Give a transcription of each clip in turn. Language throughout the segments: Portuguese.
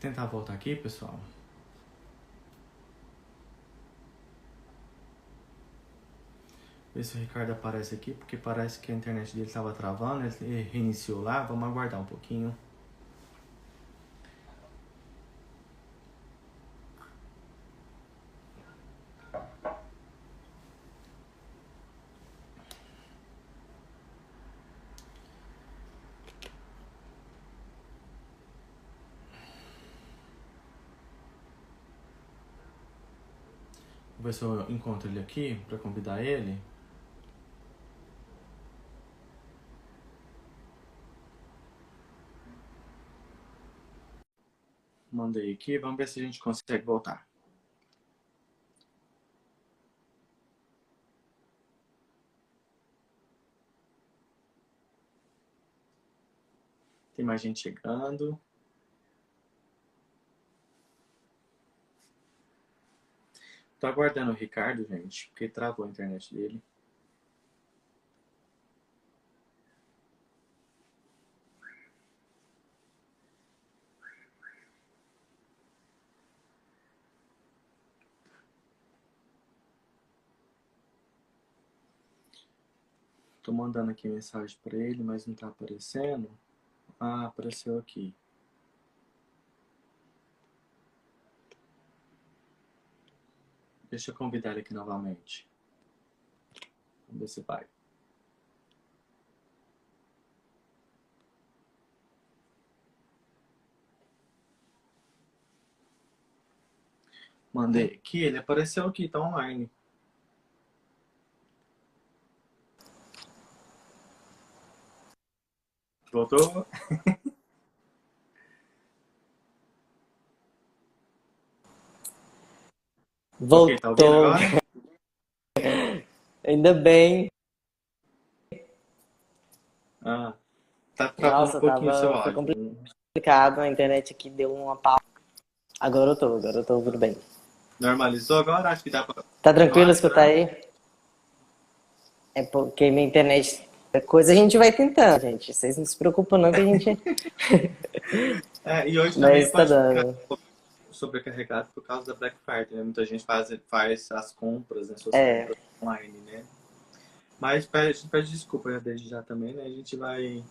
Tentar voltar aqui, pessoal. Ver se o Ricardo aparece aqui, porque parece que a internet dele estava travando, ele reiniciou lá. Vamos aguardar um pouquinho. Vou ver se eu encontro ele aqui para convidar ele. Mandei aqui, vamos ver se a gente consegue voltar. Tem mais gente chegando. Tô aguardando o Ricardo, gente, porque travou a internet dele. Tô mandando aqui mensagem para ele, mas não tá aparecendo. Ah, apareceu aqui. Deixa eu convidar ele aqui novamente. Vamos ver se vai. Mandei aqui, ele apareceu aqui, tá online. Voltou? Ok, tá ouvindo Voltou. agora? Ainda bem. Ah, tá travando um Nossa, pouquinho o seu foi áudio. complicado. A internet aqui deu uma pausa. Agora eu tô ouvindo bem. Normalizou agora? Acho que dá pra Tá tranquilo continuar, escutar será? aí? É porque minha internet. É coisa a gente vai tentando, gente. Vocês não se preocupam, não, que a gente. É, e hoje também Mas tá pode ficar dando. sobrecarregado por causa da Black Friday, né? Muita gente faz as compras, né? Suas É. compras online, né? Mas a gente pede desculpa já desde já também, né? A gente vai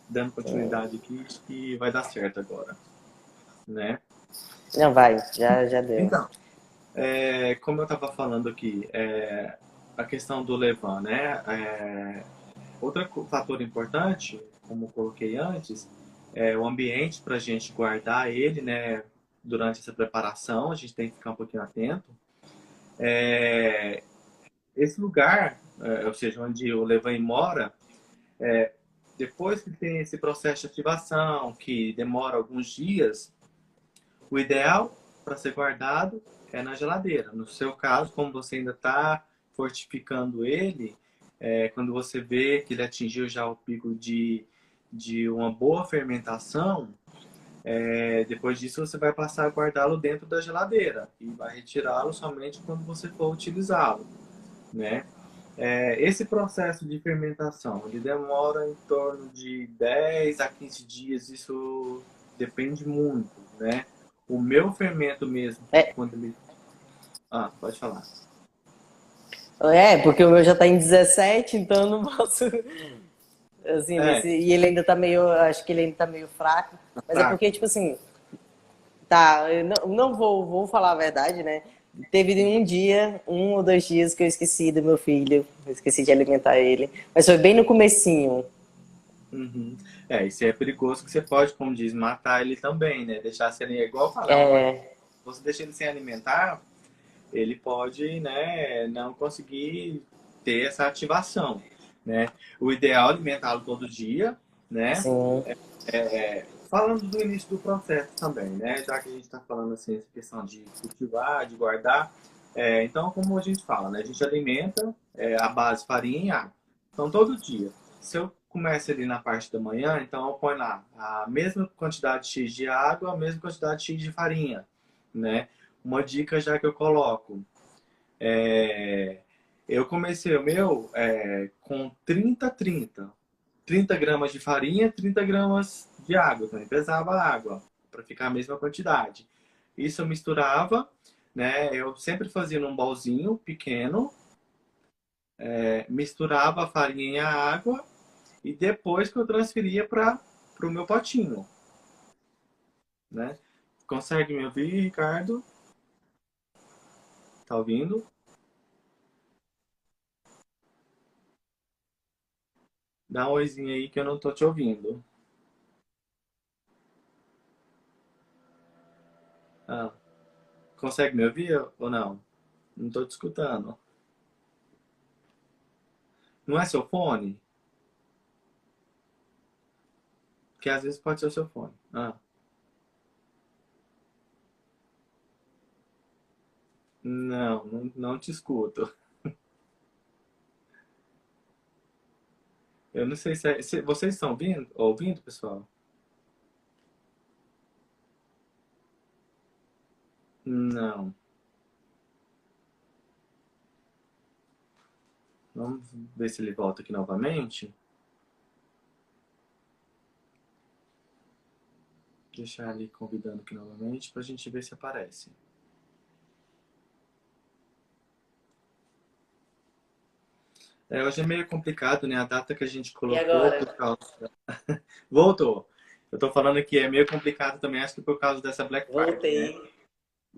dando continuidade aqui e vai dar certo agora, né? Não, vai. Já deu. Então, como eu estava falando aqui, a questão do levan, né? Outro fator importante, como eu coloquei antes, é o ambiente para a gente guardar ele, né? Durante essa preparação, a gente tem que ficar um pouquinho atento. Esse lugar, ou seja, onde o levan mora, depois que tem esse processo de ativação, que demora alguns dias, o ideal para ser guardado é na geladeira. No seu caso, como você ainda está fortificando ele, quando você vê que ele atingiu já o pico de uma boa fermentação, depois disso você vai passar a guardá-lo dentro da geladeira e vai retirá-lo somente quando você for utilizá-lo, né? Esse processo de fermentação, ele demora em torno de 10 a 15 dias, isso depende muito, né? O meu fermento mesmo, É, quando ele... Ah, pode falar. porque o meu já tá em 17, então eu não posso. Assim, É, e ele ainda tá meio. Acho que ele ainda tá meio fraco. Mas é fraco. porque, tipo assim, tá, eu não vou falar a verdade, né? Teve um dia, 1 ou 2 dias que eu esqueci do meu filho, eu esqueci de alimentar ele. Mas foi bem no comecinho. Uhum. Isso é perigoso que você pode, como diz, matar ele também, né? Deixar sem ele, igual eu falei, É, você deixa ele sem alimentar, ele pode, né, não conseguir ter essa ativação, né? O ideal é alimentá-lo todo dia, né? sim. Falando do início do processo também, né? Já que a gente está falando assim, essa questão de cultivar, de guardar. Então, como a gente fala, né? A gente alimenta a base farinha e água. Então, todo dia. Se eu começo ali na parte da manhã, então eu ponho lá a mesma quantidade X de água, a mesma quantidade X de farinha, né? Uma dica já que eu coloco. é, eu comecei o meu com 30 gramas de farinha, 30 gramas de água, também pesava a água. para ficar a mesma quantidade. Isso eu misturava, né? Eu sempre fazia num bolzinho pequeno, misturava a farinha e a água e depois que eu transferia para o meu potinho, né? Consegue me ouvir, Ricardo? Tá ouvindo? Dá um oizinho aí que eu não tô te ouvindo. Ah, consegue me ouvir ou não? Não tô te escutando. Não é seu fone? Porque às vezes pode ser o seu fone. Não te escuto. Eu não sei se vocês estão ouvindo, pessoal? Não. Vamos ver se ele volta aqui novamente. Deixar ele convidando aqui novamente para a gente ver se aparece. Hoje é meio complicado, né? A data que a gente E colocou agora? por causa... Voltou. Eu tô falando que é meio complicado também, acho que por causa dessa Black Friday, né? Voltei.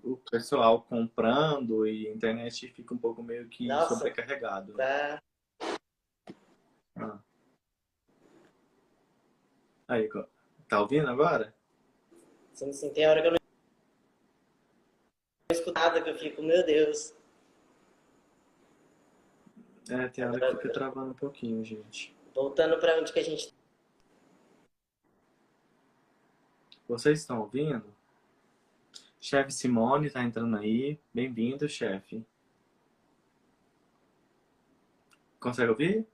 O pessoal comprando e a internet fica um pouco meio que Nossa, sobrecarregado, né? tá. Ah. Aí, tá ouvindo agora? Sim, sim. Tem hora que eu não escuto nada, que eu fico, meu Deus. Tem hora que fica travando um pouquinho, gente. Voltando pra onde que a gente... Vocês estão ouvindo? Chefe Simone tá entrando aí. Bem-vindo, chefe. Consegue ouvir?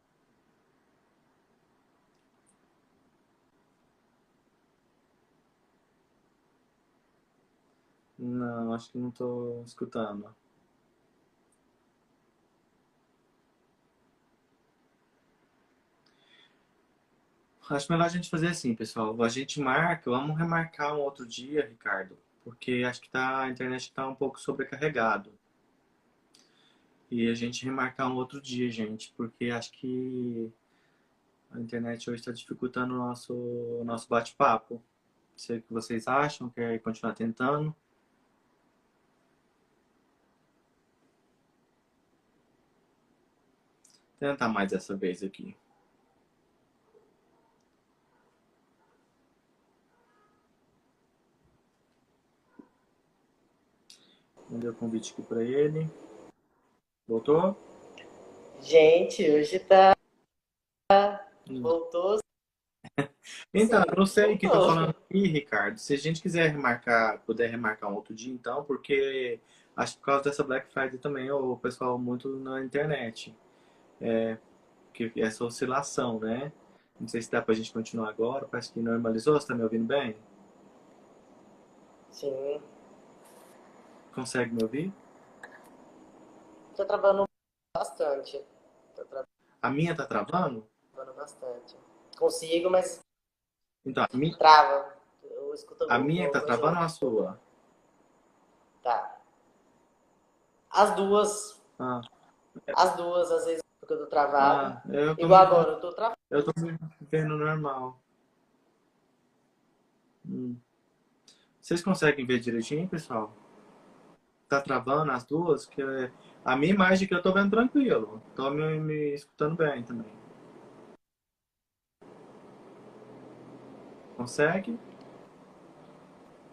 Não, acho que não tô escutando. Acho melhor a gente fazer assim, pessoal. A gente marca, vamos remarcar um outro dia, Ricardo, porque acho que a internet está um pouco sobrecarregado. E a gente remarcar um outro dia, gente, porque acho que a internet hoje está dificultando o nosso bate-papo. Não sei o que vocês acham, quer continuar tentando. Tentar mais dessa vez aqui. Mandei o convite aqui para ele. Voltou? Gente, hoje tá... Voltou, Então, eu sim. não sei o que estou falando Voltou. aqui, Ricardo. Se a gente quiser remarcar, puder remarcar um outro dia, então, porque acho que por causa dessa Black Friday também o pessoal muito na internet. Que essa oscilação, né? Não sei se dá pra gente continuar agora, parece que normalizou, você tá me ouvindo bem? Sim. Consegue me ouvir? Tô travando bastante. Tô A minha tá travando? travando bastante. Consigo, mas Então, trava. Eu escuto a minha tá algumas vezes. travando ou a sua? Tá. As duas, Ah, as duas, às vezes, porque eu tô travado. eu tô Igual me, agora, eu tô travado. eu tô me vendo normal. Hum. Vocês conseguem ver direitinho, pessoal? Tá travando as duas? A minha imagem que eu tô vendo tranquilo. Tô me escutando bem também. Consegue?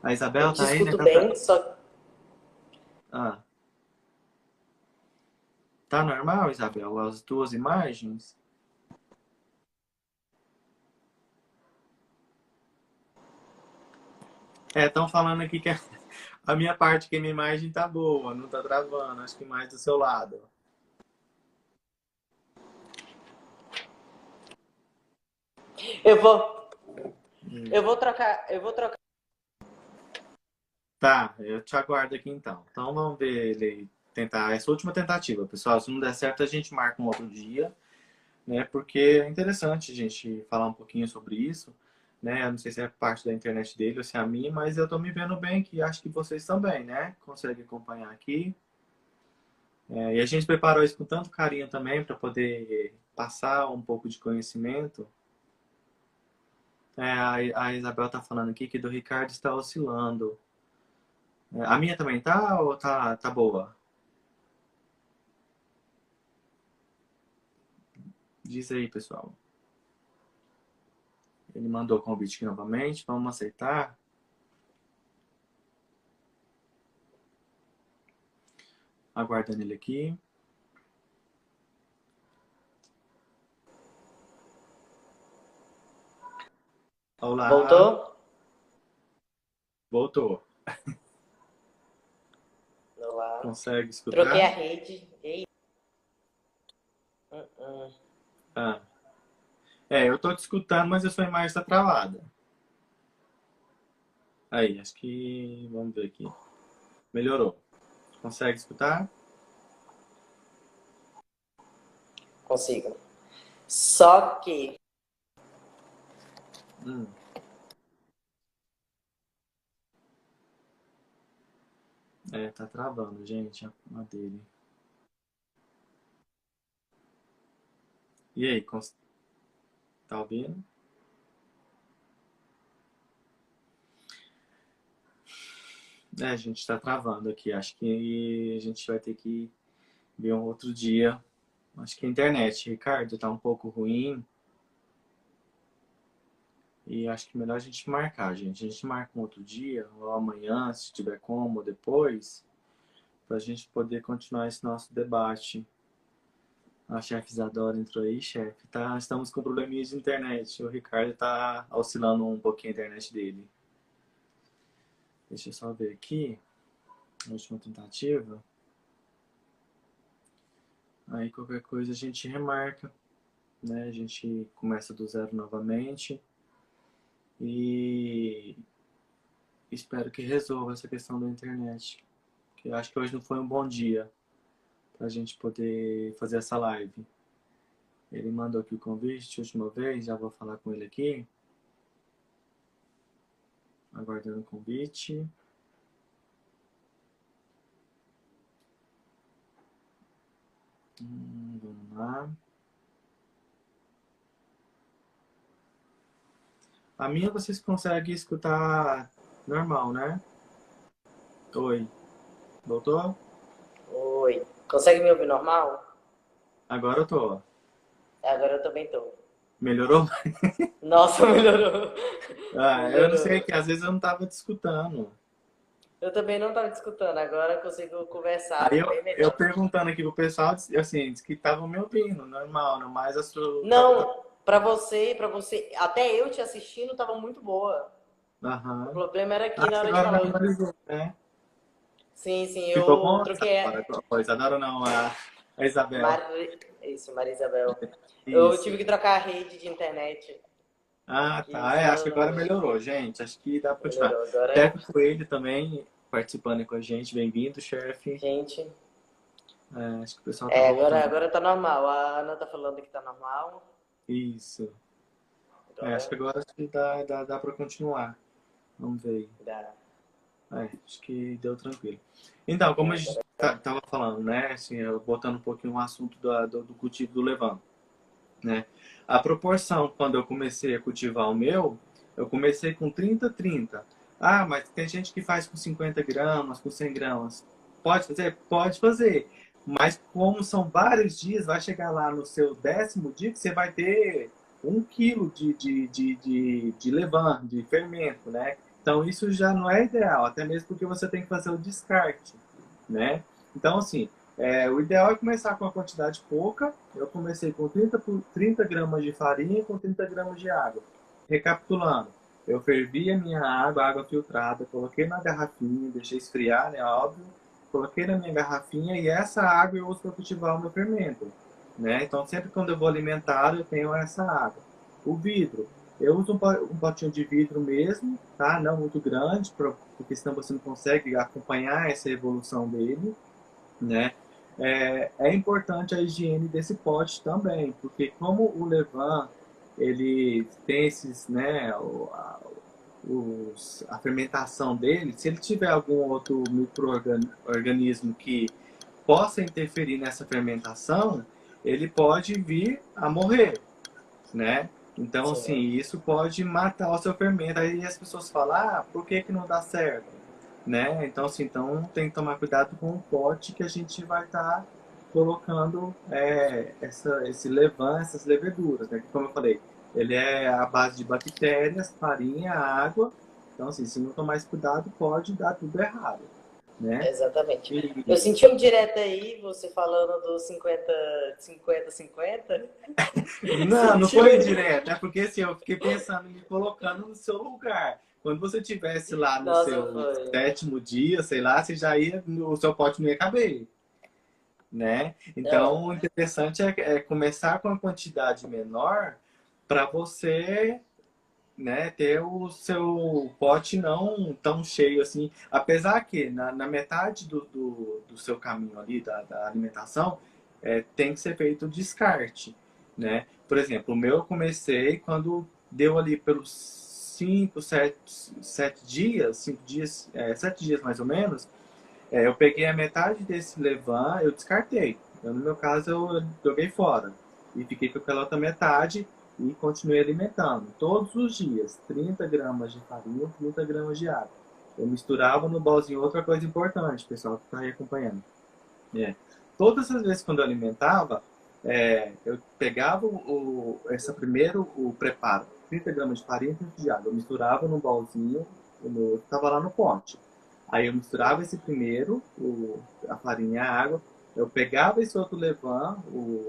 A Eu Isabel te tá aí, né? escuto bem, só Ah, tá normal, Isabel? As duas imagens? Estão falando aqui que a minha parte, que a minha imagem tá boa, não tá travando. Acho que mais do seu lado. eu vou, Hum. eu vou trocar. Tá, eu te aguardo aqui então. Então vamos ver ele tentar essa última tentativa, pessoal. Se não der certo, a gente marca um outro dia, né? Porque é interessante a gente falar um pouquinho sobre isso. né? Eu não sei se é parte da internet dele ou se é a minha, mas eu tô me vendo bem aqui. Acho que vocês também, né? Conseguem acompanhar aqui. E a gente preparou isso com tanto carinho também para poder passar um pouco de conhecimento. A Isabel tá falando aqui que do Ricardo está oscilando. A minha também tá ou tá boa? Diz aí, pessoal. Ele mandou o convite aqui novamente. Vamos aceitar. Aguardando ele aqui. Olá. Voltou? Voltou. Olá. Consegue Troquei a escutar? rede. Ei. Uh. Ah. Eu tô te escutando, mas a sua imagem está travada. Aí, acho que... Vamos ver aqui. Melhorou. Consegue escutar? Consigo. Só que Hum. Tá travando, gente, a dele. E aí, tá ouvindo? A gente tá travando aqui. Acho que a gente vai ter que ver um outro dia. Acho que a internet, Ricardo, tá um pouco ruim. E acho que é melhor a gente marcar, gente. A gente marca um outro dia, ou amanhã, se tiver como, ou depois, pra gente poder continuar esse nosso debate. A chefe Isadora entrou aí, chefe. Tá, estamos com probleminhas de internet. O Ricardo tá oscilando um pouquinho a internet dele. Deixa eu só ver aqui. Última tentativa. Aí qualquer coisa a gente remarca, né? A gente começa do zero novamente. E espero que resolva essa questão da internet. Que eu acho que hoje não foi um bom dia pra gente poder fazer essa live. Ele mandou aqui o convite a última vez, já vou falar com ele aqui. Aguardando o convite. Vamos lá. A minha vocês conseguem escutar normal, né? Oi. Voltou? Oi. Consegue me ouvir normal? Agora eu tô. Agora eu também tô. Melhorou? Nossa, melhorou. Eu não sei, Melhorou. que às vezes eu não tava te escutando. Eu também não estava te escutando, agora eu consigo Aí conversar bem eu melhor. perguntando aqui pro pessoal, assim, disse que estavam me ouvindo, normal, não mais a sua. Não, pra você, até eu te assistindo tava muito boa. O Aham. problema era aqui na Acho que hora de agora falar. normalizou, né? Sim, sim, Ficou eu bom essa troquei hora? Pois, Adoro não, a Isabel. Isso, Maria Isabel. Eu Isso. tive que trocar a rede de internet, Ah, que tá. senão Acho que agora não melhorou, gente. Acho que dá pra continuar. melhorou. Agora, Chefe Coelho também participando aí com a gente. Bem-vindo, chefe. gente, Acho que o pessoal tá voltando. agora tá normal. A Ana tá falando que tá normal. Isso. Acho que Agora agora acho que dá pra continuar. Vamos ver aí. dá. Acho que deu tranquilo. Então, como a gente Agora, tava falando, né? Assim, eu botando um pouquinho o assunto do cultivo do levain, né? A proporção, quando eu comecei a cultivar o meu, eu comecei com 30-30. Ah, mas tem gente que faz com 50 gramas, com 100 gramas. Pode fazer? Pode fazer. Mas como são vários dias, vai chegar lá no seu 10º dia que você vai ter 1 quilo de levain, de fermento, né? Então isso já não é ideal, até mesmo porque você tem que fazer o descarte, né? Então, assim, o ideal é começar com uma quantidade pouca. Eu comecei com 30 gramas de farinha com 30 gramas de água. Recapitulando, eu fervi a minha água filtrada, coloquei na garrafinha, deixei esfriar, né, óbvio. Coloquei na minha garrafinha e essa água eu uso para cultivar o meu fermento, né? Então, sempre quando eu vou alimentar, eu tenho essa água. O vidro, eu uso um potinho de vidro mesmo, tá? Não muito grande, porque senão você não consegue acompanhar essa evolução dele, né? É importante a higiene desse pote também, porque como o levain ele tem esses, né, a fermentação dele, se ele tiver algum outro micro-organismo que possa interferir nessa fermentação, ele pode vir a morrer, né? Então, assim, Sim. isso pode matar o seu fermento. Aí as pessoas falam, ah, por que que não dá certo? Né? Então, assim, então tem que tomar cuidado com o pote que a gente vai estar colocando esse levain, essas leveduras, né? Que, como eu falei, ele é a base de bactérias, farinha, água. Então, assim, se não tomar esse cuidado, pode dar tudo errado, né? Exatamente. Eu E, senti um direto aí, você falando do 50-50-50. não, não Sentiu foi aí? direto, é porque assim, eu fiquei pensando em me colocando no seu lugar. Quando você estivesse lá no Nossa, seu foi. 7º dia, sei lá, você já ia, o seu pote não ia caber, né? Não, Então, o interessante é começar com a quantidade menor para você, né, ter o seu pote não tão cheio assim. Apesar que na metade do seu caminho ali, da alimentação, tem que ser feito o descarte, né? Por exemplo, o meu eu comecei quando deu ali pelos 5, 7 dias, 5 dias, 7 dias mais ou menos, eu peguei a metade desse levain, eu descartei. No meu caso, eu joguei fora. E fiquei com aquela outra metade e continuei alimentando. Todos os dias, 30 gramas de farinha, 30 gramas de água. Eu misturava no bolzinho. Outra coisa importante, pessoal, que está aí acompanhando. É, todas as vezes quando eu alimentava, eu pegava essa primeiro o preparo, 30 gramas de farinha e 30 de água. Eu misturava no bolzinho, que estava lá no pote. Aí eu misturava esse primeiro, a farinha e a água. Eu pegava esse outro levain,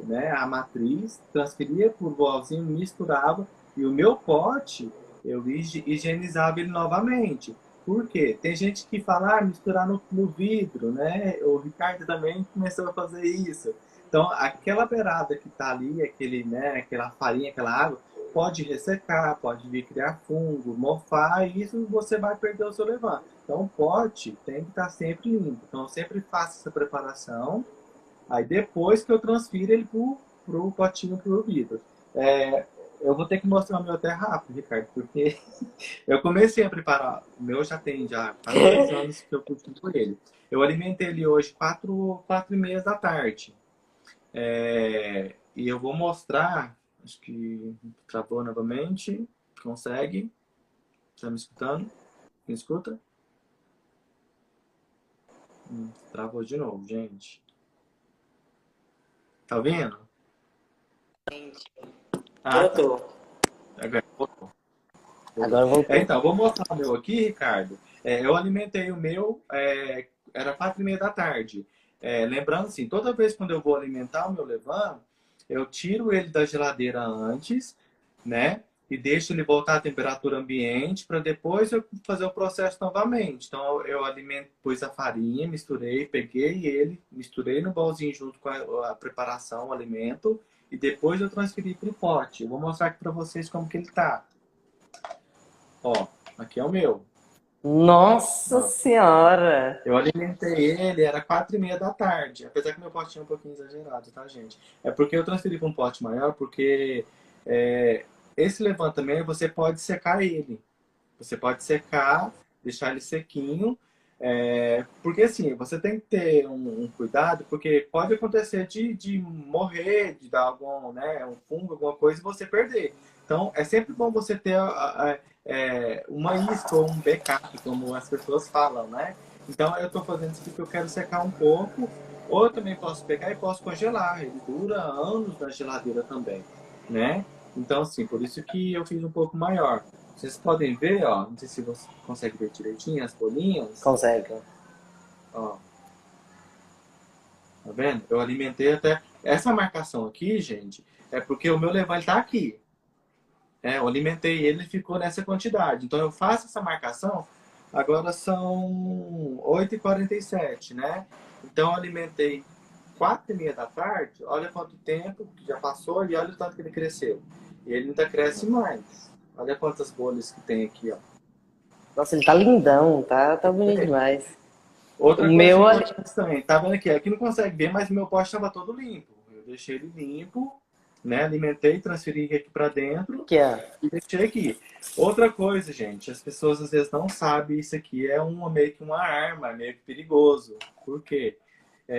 né, a matriz, transferia para o bolzinho, misturava. E o meu pote, eu higienizava ele novamente. Por quê? Tem gente que fala, misturar no vidro, né? O Ricardo também começou a fazer isso. Então, aquela beirada que está ali, né, aquela farinha, aquela água, pode ressecar, pode vir criar fungo, mofar, e isso você vai perder o seu levain. Então, o pote tem que estar sempre limpo. Então, eu sempre faço essa preparação. Aí, depois que eu transfiro ele pro potinho, pro vidro. Eu vou ter que mostrar o meu até rápido, Ricardo, porque eu comecei a preparar. O meu já tem já quase 2 anos que eu cultivo ele. Eu alimentei ele hoje 4h30 da tarde. E eu vou mostrar. Acho que travou novamente. Consegue? Está me escutando? Me escuta? Travou de novo, gente. Tá ouvindo? Ah, eu tá. tô. Agora voltou. Agora voltou. Então, vou mostrar o meu aqui, Ricardo. Eu alimentei o meu, era 4h30 da tarde. Lembrando assim, toda vez quando eu vou alimentar o meu levain, eu tiro ele da geladeira antes, né? E deixo ele voltar à temperatura ambiente para depois eu fazer o processo novamente. Então, eu pus a farinha, misturei, peguei ele, misturei no bolzinho junto com a preparação, o alimento, e depois eu transferi para o pote. Eu vou mostrar aqui para vocês como que ele tá. Ó, aqui é o meu. Nossa Ó, Senhora! eu alimentei ele, era 4h30 da tarde. Apesar que meu potinho é um pouquinho exagerado, tá, gente? É porque eu transferi para um pote maior, porque esse levain também você pode secar ele. Você pode secar, deixar ele sequinho. Porque assim, você tem que ter um cuidado, porque pode acontecer de morrer, de dar algum, né, um fungo, alguma coisa e você perder. Então, é sempre bom você ter uma isca ou um backup, como as pessoas falam, né? Então, eu estou fazendo isso porque eu quero secar um pouco, ou eu também posso pegar e posso congelar. Ele dura anos na geladeira também, né? Então, assim, por isso que eu fiz um pouco maior. Vocês podem ver, ó, não sei se você consegue ver direitinho as bolinhas. Consegue. Ó, tá vendo? Eu alimentei até... Essa marcação aqui, gente, é porque o meu levain tá aqui. Eu alimentei ele e ficou nessa quantidade. Então eu faço essa marcação, agora são 8h47, né? Então eu alimentei 4h30 da tarde, olha quanto tempo que já passou e olha o tanto que ele cresceu. E ele ainda cresce mais. Olha quantas bolhas que tem aqui, ó. Nossa, ele tá lindão, tá bonito demais. O Outra coisa meu ali. importante também, tá vendo aqui? Aqui não consegue ver, mas meu pote estava todo limpo. Eu deixei ele limpo, né? Alimentei, transferi aqui para dentro Que é. e deixei aqui. Outra coisa, gente, as pessoas às vezes não sabem, isso aqui é meio que uma arma, meio que perigoso. Por quê?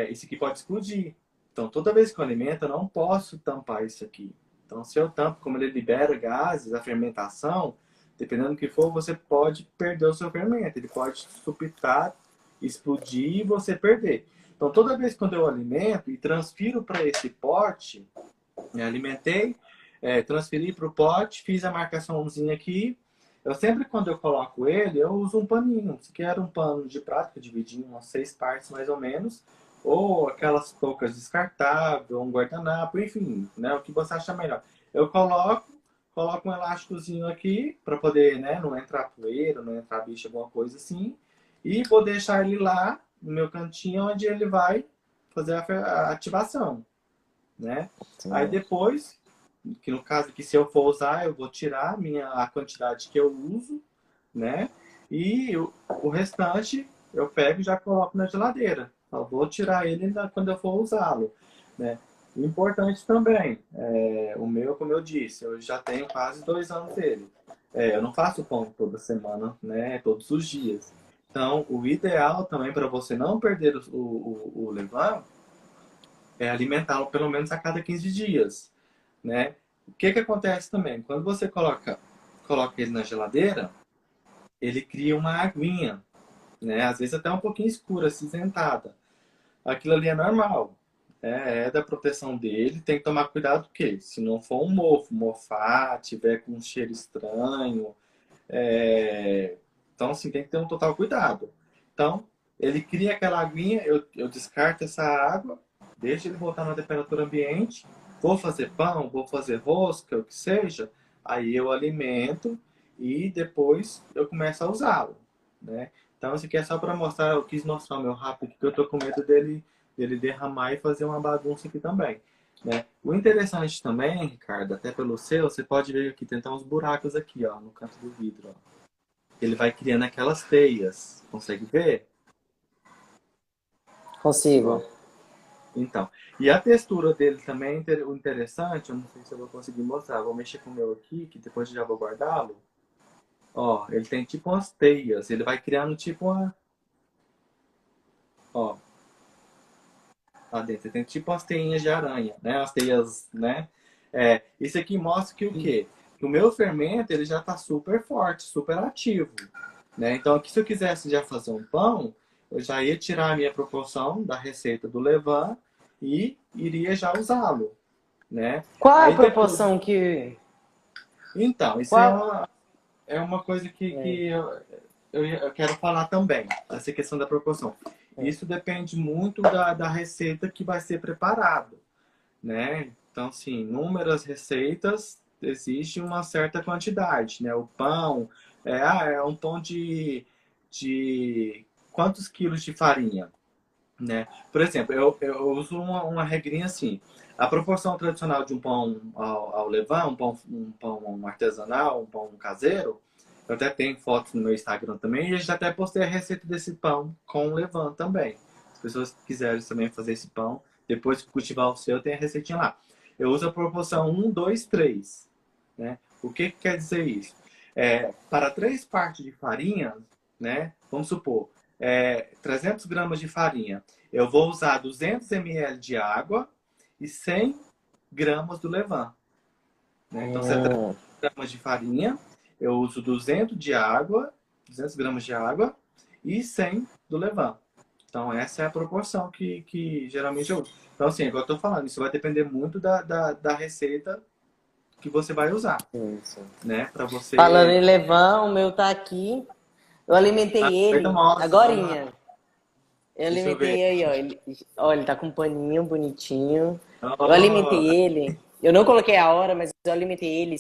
Isso aqui pode explodir. Então, toda vez que eu alimento, eu não posso tampar isso aqui. Então, se eu tampo, como ele libera gases, a fermentação, dependendo do que for, você pode perder o seu fermento. Ele pode supitar, explodir e você perder. Então, toda vez que eu alimento e transfiro para esse pote, alimentei, transferi para o pote, fiz a marcaçãozinha aqui. Eu sempre, quando eu coloco ele, eu uso um paninho. Se quer um pano de prato, que eu dividi em umas 6 partes mais ou menos, ou aquelas toucas descartáveis, ou um guardanapo, enfim, né, o que você achar melhor. Eu coloco um elásticozinho aqui, para poder, né, não entrar poeira, não entrar bicho, alguma coisa assim. E vou deixar ele lá, no meu cantinho, onde ele vai fazer a ativação, né? Sim. Aí depois, que no caso que se eu for usar, eu vou tirar a quantidade que eu uso, né? E o restante eu pego e já coloco na geladeira. Eu vou tirar ele quando eu for usá-lo, né? Importante também, o meu, como eu disse, eu já tenho quase 2 anos dele. Eu não faço pão toda semana, né? Todos os dias. Então, o ideal também para você não perder o levain é alimentá-lo pelo menos a cada 15 dias, né? O que acontece também? Quando você coloca ele na geladeira, ele cria uma aguinha, né? Às vezes até um pouquinho escura, acinzentada. Aquilo ali é normal, é da proteção dele. Tem que tomar cuidado porque se não for um mofar, tiver com um cheiro estranho, então assim, tem que ter um total cuidado. Então, ele cria aquela aguinha, eu descarto essa água, deixo ele voltar na temperatura ambiente, vou fazer pão, vou fazer rosca, o que seja, aí eu alimento e depois eu começo a usá-lo, né? Então, isso aqui é só para mostrar, eu quis mostrar o meu rápido, porque eu tô com medo dele derramar e fazer uma bagunça aqui também, né? O interessante também, Ricardo, até pelo seu, você pode ver aqui, tem uns buracos aqui, ó, no canto do vidro, ó. Ele vai criando aquelas teias, consegue ver? Consigo. Ó. Então, e a textura dele também é interessante, eu não sei se eu vou conseguir mostrar, vou mexer com o meu aqui, que depois eu já vou guardá-lo. Ó, ele tem tipo umas teias, ele vai criando tipo uma... Ó, lá dentro, ele tem tipo umas teinhas de aranha, né? As teias, né? Isso aqui mostra que o quê? Que o meu fermento, ele já tá super forte, super ativo, né? Então, aqui se eu quisesse já fazer um pão, eu já ia tirar a minha proporção da receita do levain e iria já usá-lo, né? Qual a Aí depois... proporção que... Então, isso Qual... é uma coisa que eu quero falar também, essa questão da proporção. Isso depende muito da receita que vai ser preparado, né? Então, assim, inúmeras receitas, existe uma certa quantidade, né? O pão, é um pão de quantos quilos de farinha, né? Por exemplo, eu uso uma regrinha assim, a proporção tradicional de um pão ao levain, um pão artesanal, um pão caseiro, eu até tenho fotos no meu Instagram também, e eu já até postei a receita desse pão com levain também. Se as pessoas quiserem também fazer esse pão, depois que cultivar o seu, tem a receitinha lá. Eu uso a proporção 1, 2, 3, né? O que quer dizer isso? Para 3 partes de farinha, né? Vamos supor, 300 gramas de farinha, eu vou usar 200 ml de água e 100 gramas do levain, né? Então, se é 300 gramas de farinha, eu uso 200 gramas de água e 100 do levain. Então, essa é a proporção que geralmente eu uso. Então, assim, igual eu tô falando, isso vai depender muito da receita que você vai usar, Isso. né? Para você... Falando em levain, o meu tá aqui. Eu alimentei ele agorinha. Eu Deixa eu alimentei ver. aí, ó. Ele tá com um paninho bonitinho. Eu Oh, alimentei ele. Eu não coloquei a hora, mas eu alimentei ele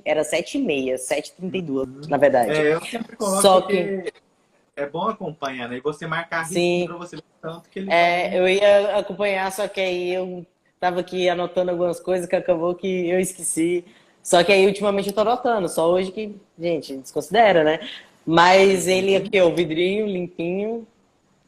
era 7h30, 7h32, na verdade. eu sempre coloco Só que, porque é bom acompanhar, né? E você marcar risquinho sim, para você ver o tanto que ele vai... eu ia acompanhar, só que aí eu tava aqui anotando algumas coisas que acabou que eu esqueci. Só que aí ultimamente eu tô anotando, só hoje que, gente, desconsidera, né? Mas ele aqui, ó, o vidrinho limpinho.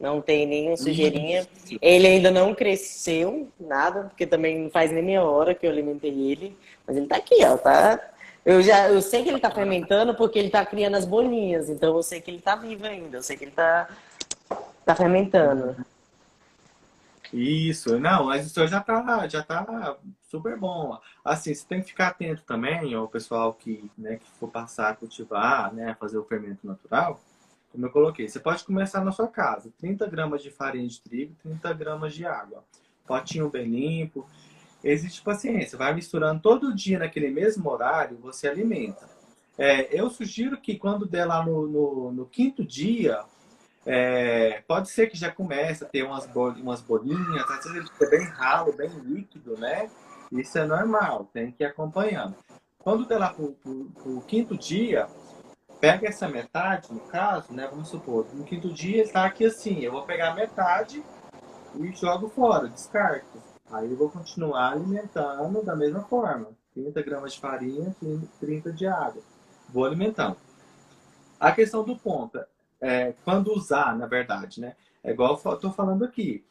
Não tem nenhuma sujeirinha. Isso. Ele ainda não cresceu, nada, porque também não faz nem meia hora que eu alimentei ele. Mas ele tá aqui, ó, tá... Eu sei que ele tá fermentando porque ele tá criando as bolinhas. Então eu sei que ele tá vivo ainda. Eu sei que ele tá fermentando. Isso, não, mas o seu já tá super bom. Assim, você tem que ficar atento também ao pessoal que, né, que for passar a cultivar, né, fazer o fermento natural. Como eu coloquei, você pode começar na sua casa, 30 gramas de farinha de trigo, 30 gramas de água. Potinho bem limpo. Existe paciência, vai misturando todo dia naquele mesmo horário, você alimenta. Eu sugiro que quando der lá no quinto dia, pode ser que já comece a ter umas bolinhas, às vezes ele fica bem ralo, bem líquido, né? Isso é normal, tem que ir acompanhando. Quando der lá pro quinto dia, pega essa metade, no caso, né? Vamos supor, no quinto dia está aqui assim, eu vou pegar a metade e jogo fora, descarto. Aí eu vou continuar alimentando da mesma forma. 30 gramas de farinha, 30 de água. Vou alimentando. A questão do ponto, quando usar, na verdade, né? É igual eu estou falando aqui.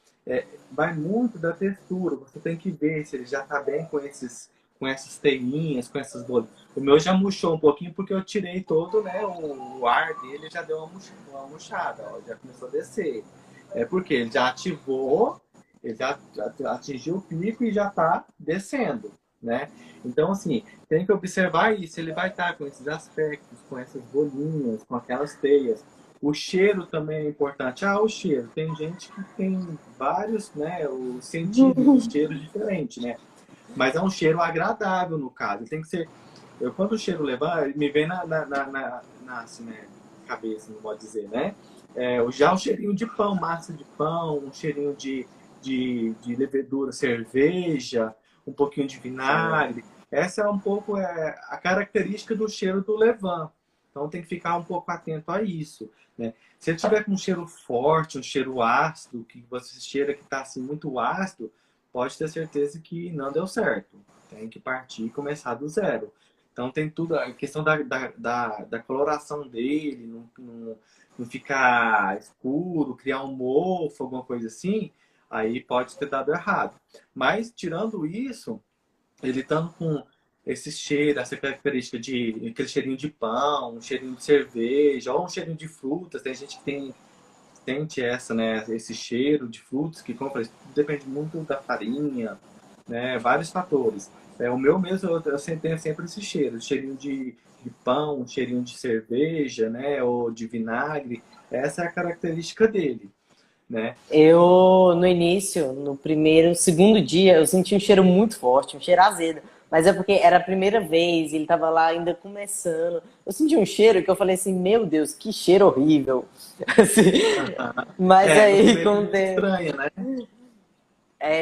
Vai muito da textura. Você tem que ver se ele já está bem com essas teinhas, com essas bolinhas. O meu já murchou um pouquinho porque eu tirei todo, né? O ar dele já deu uma murchada, ó, já começou a descer. É porque ele já ativou, ele já atingiu o pico e já está descendo, né? Então, assim, tem que observar isso. Ele vai estar com esses aspectos, com essas bolinhas, com aquelas teias. O cheiro também é importante. Ah, o cheiro. Tem gente que tem vários, né, os sentidos do cheiro diferentes, né? Mas é um cheiro agradável, no caso. Tem que ser... quando o cheiro levar, me vem assim, né, cabeça, não pode dizer, né? Já um cheirinho de pão, massa de pão, um cheirinho de levedura, cerveja, um pouquinho de vinagre. Essa é um pouco a característica do cheiro do levain. Então tem que ficar um pouco atento a isso, né? Se ele tiver com um cheiro forte, um cheiro ácido, que você cheira que está assim, muito ácido, pode ter certeza que não deu certo. Tem que partir e começar do zero. Então tem tudo, a questão da coloração dele, não ficar escuro, criar um mofo, alguma coisa assim, aí pode ter dado errado. Mas tirando isso, ele estando com esse cheiro, essa característica de aquele cheirinho de pão, um cheirinho de cerveja, ou um cheirinho de frutas, tem gente que sente essa, né, esse cheiro de frutas que compra, depende muito da farinha, né, vários fatores. O meu mesmo, tenho sempre esse cheiro, cheirinho de pão, cheirinho de cerveja, né, ou de vinagre. Essa é a característica dele, né? Eu, no início, no primeiro, segundo dia, eu senti um cheiro muito forte, um cheiro azedo. Mas é porque era a primeira vez, ele tava lá ainda começando. Eu senti um cheiro que eu falei assim, meu Deus, que cheiro horrível. Assim, mas No aí, começo com é o meio tempo... estranho, né?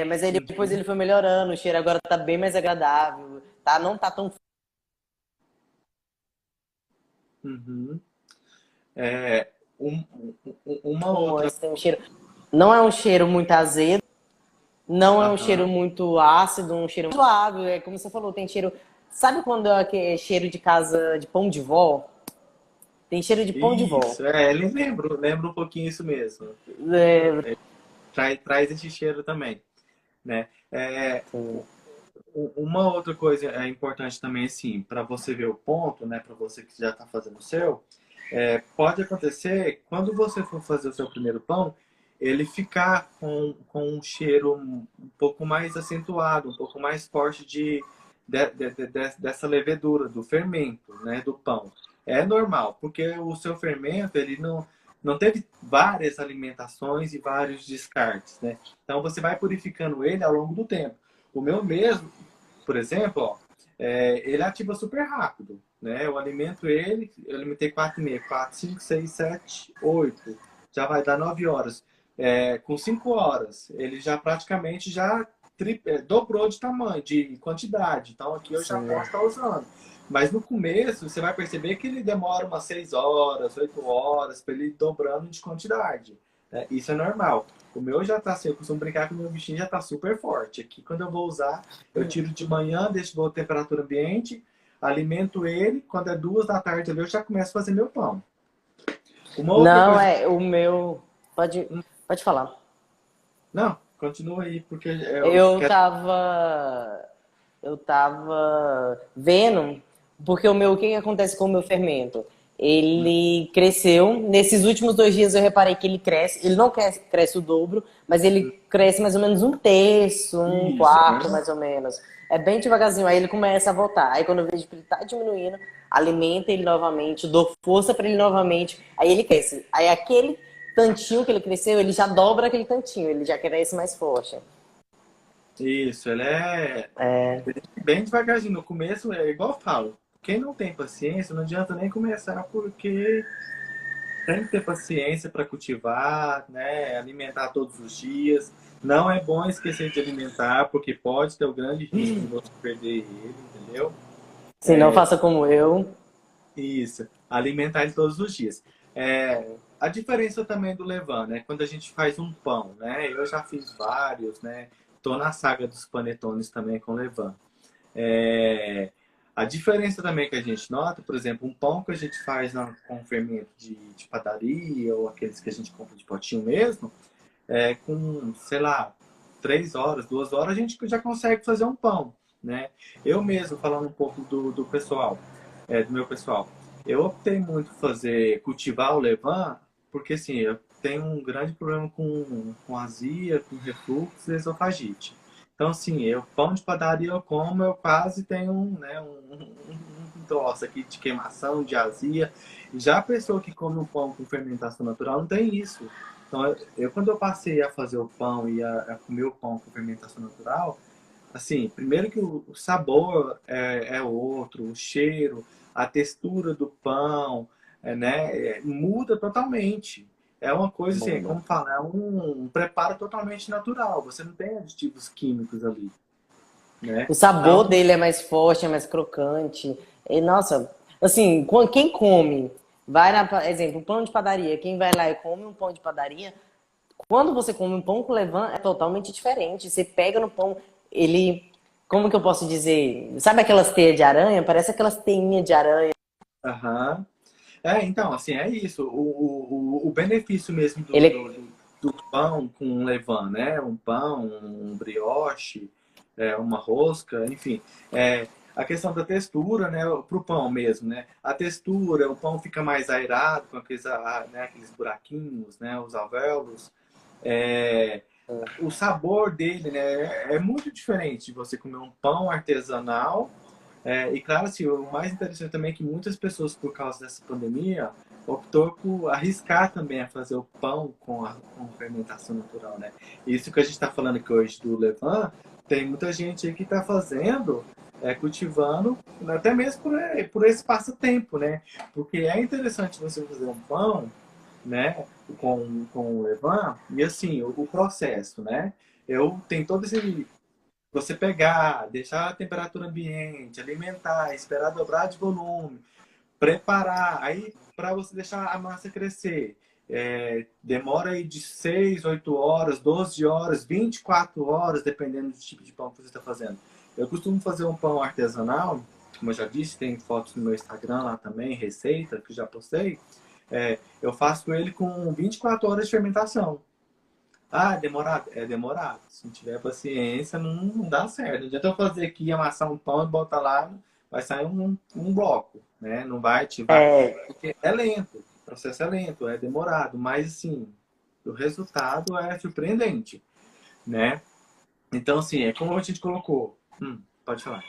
mas aí depois ele foi melhorando, o cheiro agora tá bem mais agradável, tá? Não tá tão Uhum. É, um- uma outra. forte, tem um cheiro... Não é um cheiro muito azedo, não é um cheiro Aham. muito ácido, um cheiro suave, é como você falou, tem cheiro... Sabe quando é aquele cheiro de casa de pão de vó? Tem cheiro de pão de vó. Isso, ele lembra um pouquinho isso mesmo. É, Traz esse cheiro também, né? Uma outra coisa importante também, assim, para você ver o ponto, né? Para você que já está fazendo o seu, pode acontecer, quando você for fazer o seu primeiro pão, ele ficar com um cheiro um pouco mais acentuado, um pouco mais forte dessa levedura, do fermento, né, do pão. É normal, porque o seu fermento, ele não teve várias alimentações e vários descartes, né? Então você vai purificando ele ao longo do tempo. O meu mesmo, por exemplo, ó, ele ativa super rápido, né? Eu alimento ele, eu alimentei 4,5, 4, 5, 6, 7, 8. Já vai dar 9 horas. Com 5 horas, ele já praticamente dobrou de tamanho, de quantidade. Então aqui eu já sim. posso estar usando. Mas no começo, você vai perceber que ele demora umas 6 horas, 8 horas, para ele ir dobrando de quantidade, né? Isso é normal. O meu já tá assim, eu costumo brincar que o meu bichinho já tá super forte. Aqui, quando eu vou usar, eu tiro de manhã, deixo na temperatura ambiente, alimento ele. Quando é 2 da tarde ali, eu já começo a fazer meu pão. Uma outra Não, coisa. o meu. Pode. Pode falar. Não, continua aí, porque eu Eu quero... tava, eu tava vendo, porque o que que acontece com o meu fermento? Ele cresceu, nesses últimos 2 dias eu reparei que ele cresce, ele não cresce o dobro, mas ele cresce mais ou menos um terço, um Isso, quarto aham. mais ou menos. É bem devagarzinho, aí ele começa a voltar. Aí quando eu vejo que ele tá diminuindo, alimenta ele novamente, dou força para ele novamente, aí ele cresce. Aí aquele tantinho que ele cresceu, ele já dobra aquele tantinho, ele já cresce mais forte. Isso, ele é bem devagarzinho. No começo é igual eu falo. Quem não tem paciência, não adianta nem começar, porque tem que ter paciência para cultivar, né? Alimentar todos os dias. Não é bom esquecer de alimentar, porque pode ter o grande risco de você perder ele, entendeu? Se não, faça como eu. Isso, alimentar ele todos os dias. A diferença também do levain, né? Quando a gente faz um pão, né? Eu já fiz vários, né? Tô na saga dos panetones também com levain. É, a diferença também que a gente nota, por exemplo, um pão que a gente faz com fermento de padaria ou aqueles que a gente compra de potinho mesmo, com, sei lá, 3 horas, 2 horas, a gente já consegue fazer um pão, né? Eu mesmo, falando um pouco do pessoal, do meu pessoal, eu optei muito fazer, cultivar o levain, porque assim, eu tenho um grande problema com azia, com refluxo e esofagite. Então, assim, pão de padaria eu como, eu quase tenho né, um troço aqui de queimação, de azia. Já a pessoa que come um pão com fermentação natural não tem isso. Então, quando eu passei a fazer o pão e a comer o pão com fermentação natural, assim, primeiro que o sabor é outro, o cheiro, a textura do pão, né, muda totalmente. É uma coisa assim, Muda. como falar, é um preparo totalmente natural. Você não tem aditivos químicos ali, né? O Então, sabor dele é mais forte, é mais crocante. E, nossa, assim, quem come, vai na, exemplo, um pão de padaria, quem vai lá e come um pão de padaria, quando você come um pão com levain, é totalmente diferente. Você pega no pão, ele, como que eu posso dizer? Sabe aquelas teias de aranha? Parece aquelas teinhas de aranha. aham. Então, assim, é isso. O benefício mesmo Ele, do pão com levain, né? Um pão, um brioche, uma rosca, enfim. A questão da textura, né? Pro pão mesmo, né? A textura, o pão fica mais aerado, com né? Aqueles buraquinhos, né? Os alvéolos. É, o sabor dele, né? É muito diferente de você comer um pão artesanal e claro, assim, o mais interessante também é que muitas pessoas, por causa dessa pandemia, optou por arriscar também a fazer o pão com fermentação natural, né? Isso que a gente está falando aqui hoje do levain, tem muita gente aí que está fazendo, cultivando, até mesmo por esse passatempo, né? Porque é interessante você fazer um pão, né, com o levain, e assim, o processo, né? Eu tenho todo esse você pegar, deixar a temperatura ambiente, alimentar, esperar dobrar de volume, preparar, aí para você deixar a massa crescer. Demora aí de 6, 8 horas, 12 horas, 24 horas, dependendo do tipo de pão que você está fazendo. Eu costumo fazer um pão artesanal, como eu já disse, tem fotos no meu Instagram lá também, receita que já postei. Eu faço ele com 24 horas de fermentação. Ah, é demorado? É demorado. Se não tiver paciência, não dá certo. Não adianta eu fazer aqui, amassar um pão e botar lá, vai sair um bloco, né? Não vai ativar. é, Porque é lento, o processo é lento, é demorado, mas assim, o resultado é surpreendente, né? Então, assim, é como a gente colocou. Pode falar.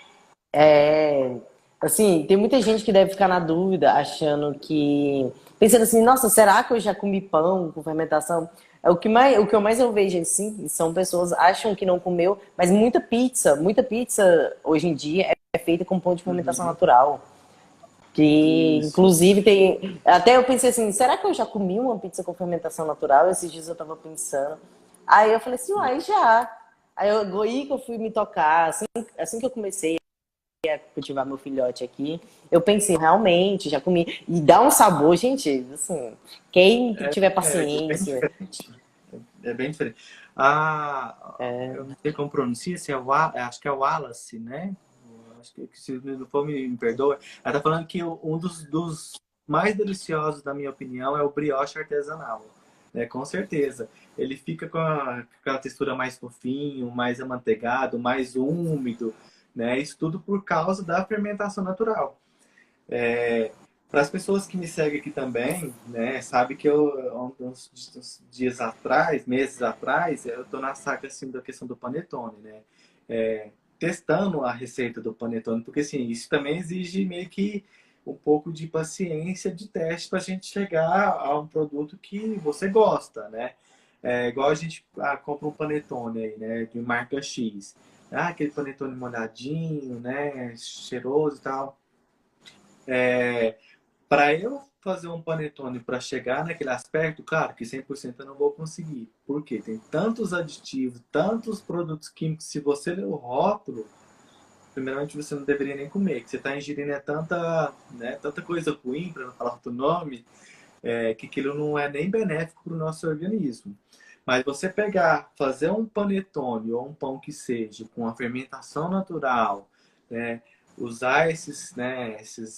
É, assim, tem muita gente que deve ficar na dúvida, achando que, pensando assim, nossa, será que eu já comi pão com fermentação? É o que eu mais eu vejo assim, são pessoas acham que não comeu, mas muita pizza hoje em dia é feita com pão de fermentação Uhum. natural. Que Isso. inclusive tem, até eu pensei assim, será que eu já comi uma pizza com fermentação natural? Esses dias eu tava pensando. Aí eu falei assim, uai, já. Aí que eu fui me tocar, assim que eu comecei cultivar meu filhote aqui, eu pensei, realmente, já comi. E dá um sabor, gente, assim, quem tiver É bem paciência. diferente. É bem diferente. Ah, eu não sei como pronuncia, se é acho que é o Wallace, né? Acho que se não for, me perdoa. Ela tá falando que um dos mais deliciosos, na minha opinião, é o brioche artesanal. Com certeza. Ele fica com aquela textura mais fofinho, mais amanteigado, mais úmido, né? Isso tudo por causa da fermentação natural. Para as pessoas que me seguem aqui também, né, sabe que uns dias atrás, meses atrás, eu tô na saga assim da questão do panetone, né? É, testando a receita do panetone, porque assim, isso também exige meio que um pouco de paciência de teste para a gente chegar a um produto que você gosta, né? Igual a gente compra um panetone aí, né, de marca X. Aquele panetone molhadinho, né, cheiroso e tal. Para eu fazer um panetone para chegar naquele aspecto, claro que 100% eu não vou conseguir. Por quê? Tem tantos aditivos, tantos produtos químicos. Se você ler o rótulo, primeiramente você não deveria nem comer, que você está ingerindo tanta coisa ruim, para não falar outro nome, que aquilo não é nem benéfico para o nosso organismo. Mas você pegar, fazer um panetone ou um pão que seja com a fermentação natural, né, usar esses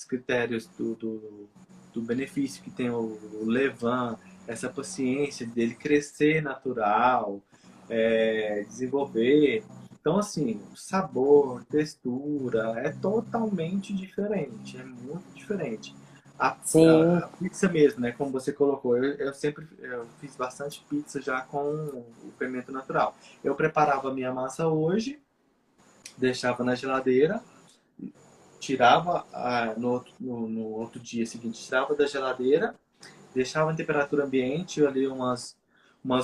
critérios do benefício que tem o levain, essa paciência dele crescer natural, desenvolver. Então, assim, sabor, textura é totalmente diferente, é muito diferente. Sim, A pizza mesmo, né? Como você colocou, eu fiz bastante pizza já com o fermento natural. Eu preparava a minha massa hoje, deixava na geladeira, tirava no outro dia seguinte, tirava da geladeira, deixava em temperatura ambiente ali umas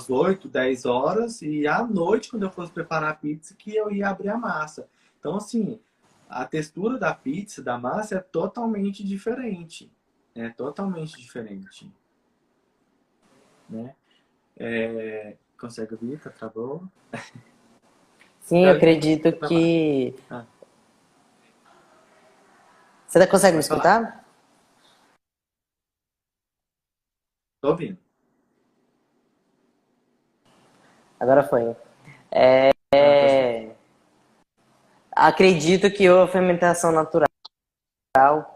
8, 10 horas e à noite, quando eu fosse preparar a pizza, que eu ia abrir a massa. Então, assim, a textura da pizza, da massa, é totalmente diferente. É totalmente diferente, né? Consegue ouvir? Tá, travou? sim, Tem eu alguma acredito coisa pra falar? que. Ah, Você consegue me pode falar. escutar? Tô ouvindo. Agora foi. Pode falar. Acredito que a fermentação natural,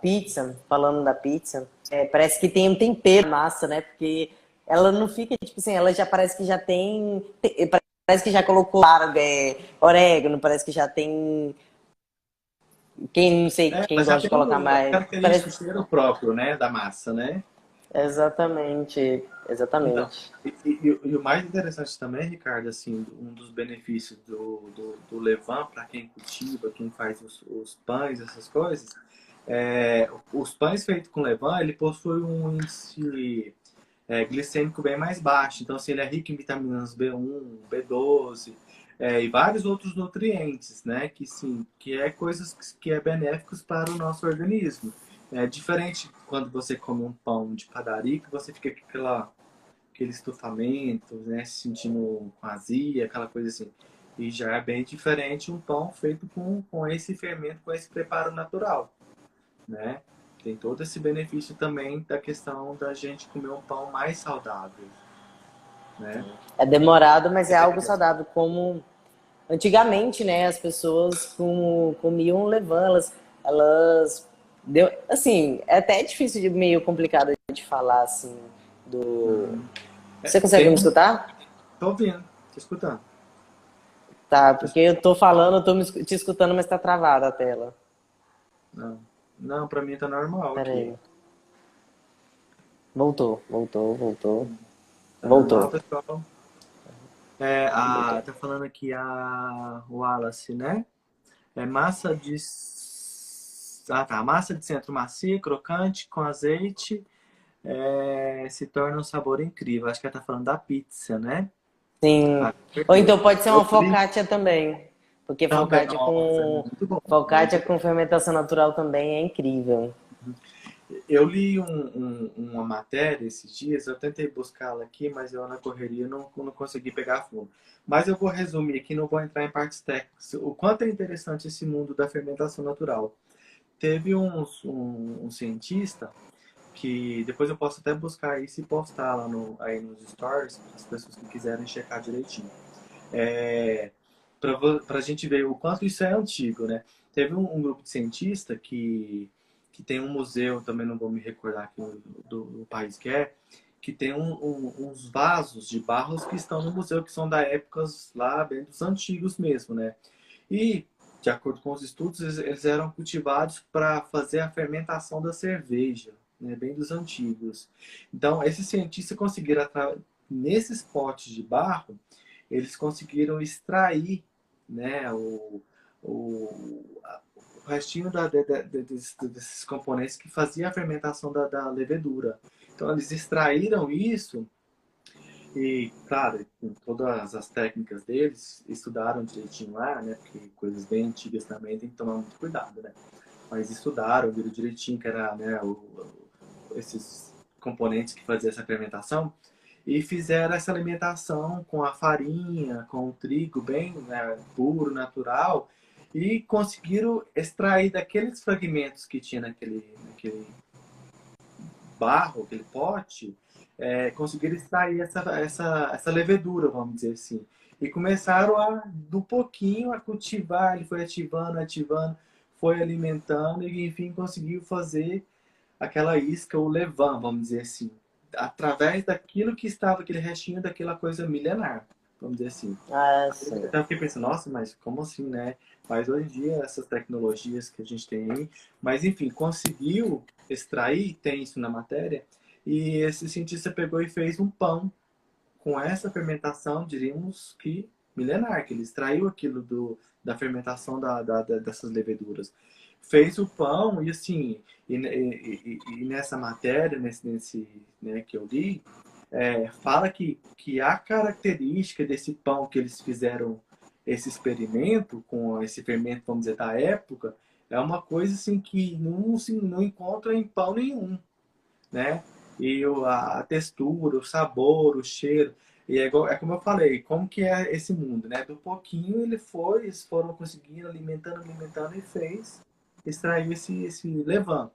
pizza, falando da pizza, parece que tem um tempero na massa, né? Porque ela não fica, tipo assim, ela já parece que já tem. Parece que já colocou orégano, parece que já tem. Quem não sei, quem Mas já gosta de tem colocar a mais. característica, o Parece. cheiro próprio, né, da massa, né? Exatamente, Então, exatamente. e o mais interessante também, Ricardo, assim, um dos benefícios do levain para quem cultiva, quem faz os pães, essas coisas, os pães feitos com levain, ele possui um índice glicêmico bem mais baixo. Então, assim, ele é rico em vitaminas B1, B12, e vários outros nutrientes, né? Que sim, que é coisas que é benéficos para o nosso organismo. É diferente quando você come um pão de padaria, que você fica com aquele estufamento, né? Se sentindo com azia, aquela coisa assim. E já é bem diferente um pão feito com esse fermento, com esse preparo natural, né? Tem todo esse benefício também da questão da gente comer um pão mais saudável, né? É demorado, mas é algo saudável. Como antigamente, né, as pessoas comiam levain, elas deu, assim, é até difícil, meio complicado de falar assim do. Uhum. Você consegue Tem me um. escutar? Tô ouvindo, tô escutando. Tá, Tô porque escutando. eu tô falando, eu tô te escutando, mas tá travada a tela. Não, não, pra mim tá normal Pera aqui. aí. Voltou, voltou, voltou. Tá normal, Voltou. pessoal? Voltou. Tá falando aqui o Wallace, né? É massa de. Tá. Massa de centro macia, crocante, com azeite. Se torna um sabor incrível. Acho que ela tá falando da pizza, né? Sim. Com Ou então certeza. pode ser Eu uma li focaccia também. Porque também, nossa, é muito bom, focaccia muito bom. com fermentação natural também é incrível. Eu li uma matéria esses dias, eu tentei buscá-la aqui, mas eu na correria não consegui pegar fundo. Mas eu vou resumir aqui, não vou entrar em partes técnicas. O quanto é interessante esse mundo da fermentação natural. Teve um cientista que depois eu posso até buscar isso e postar lá aí nos stories para as pessoas que quiserem checar direitinho. É, para a gente ver o quanto isso é antigo, né? Teve um grupo de cientistas que tem um museu, também não vou me recordar aqui do país que é, que tem uns vasos de barros que estão no museu, que são da épocas lá bem dos antigos mesmo, né? E, de acordo com os estudos, eles eram cultivados para fazer a fermentação da cerveja, né? Bem dos antigos. Então, esses cientistas conseguiram, nesses potes de barro, eles conseguiram extrair, né, o restinho desses componentes que fazia a fermentação da levedura. Então, eles extraíram isso e, claro, com todas as técnicas deles, estudaram direitinho lá, né? Porque coisas bem antigas também tem que tomar muito cuidado, né? Mas estudaram, viram direitinho que era, né, esses componentes que faziam essa fermentação e fizeram essa alimentação com a farinha, com o trigo bem, né, puro, natural, e conseguiram extrair daqueles fragmentos que tinha naquele barro, aquele pote, conseguiram extrair essa levedura, vamos dizer assim. E começaram do pouquinho, a cultivar, ele foi ativando, ativando, foi alimentando e, enfim, conseguiu fazer aquela isca, o levain, vamos dizer assim. Através daquilo que estava, aquele restinho daquela coisa milenar, vamos dizer assim. Ah, Eu sim. até fiquei pensando, nossa, mas como assim, né? Mas hoje em dia, essas tecnologias que a gente tem aí, mas enfim, conseguiu extrair, tem isso na matéria, e esse cientista pegou e fez um pão com essa fermentação, diríamos que milenar, que ele extraiu aquilo da fermentação dessas leveduras. Fez o pão e assim, e nessa matéria, né, que eu li, fala que a característica desse pão que eles fizeram esse experimento com esse fermento, vamos dizer, da época, é uma coisa assim que não encontra em pão nenhum, né? E a textura, o sabor, o cheiro. E é como eu falei, como que é esse mundo, né? Do pouquinho eles foram conseguindo, alimentando, alimentando e extraiu esse levain,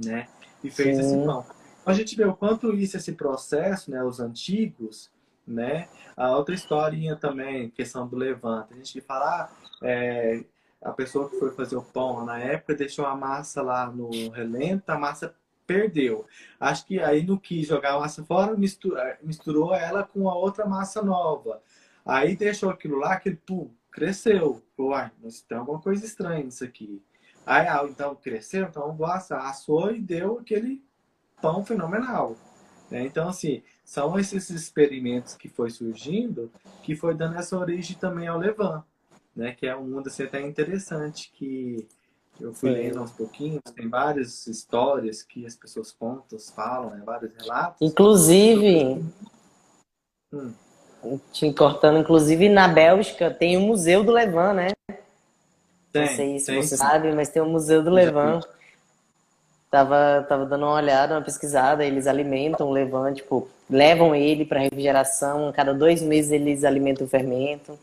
né? E fez esse Sim. pão. A gente vê o quanto isso, esse processo, né? Os antigos, né? A outra historinha também, questão do levain. Tem gente que fala, a pessoa que foi fazer o pão lá na época deixou a massa lá no relento, a massa perdeu. Acho que aí não quis jogar a massa fora, misturou ela com a outra massa nova. Aí deixou aquilo lá, que pum, cresceu. Uai, mas tem alguma coisa estranha nisso aqui. Aí, então cresceu, então assou e deu aquele pão fenomenal, né? Então, assim, são esses experimentos que foi surgindo que foi dando essa origem também ao levain, né? Que é um mundo assim, até interessante que eu fui lendo Sim. aos pouquinhos. Tem várias histórias que as pessoas contam, falam, né? Vários relatos sobre Inclusive, isso. Hum, te cortando, inclusive na Bélgica tem o Museu do Levain, né? Não sei se tem você sim. sabe, mas tem o Museu do Eu já vi. Levain. Tava dando uma olhada, uma pesquisada, eles alimentam o levain, tipo, levam ele para refrigeração, a cada 2 meses eles alimentam o fermento.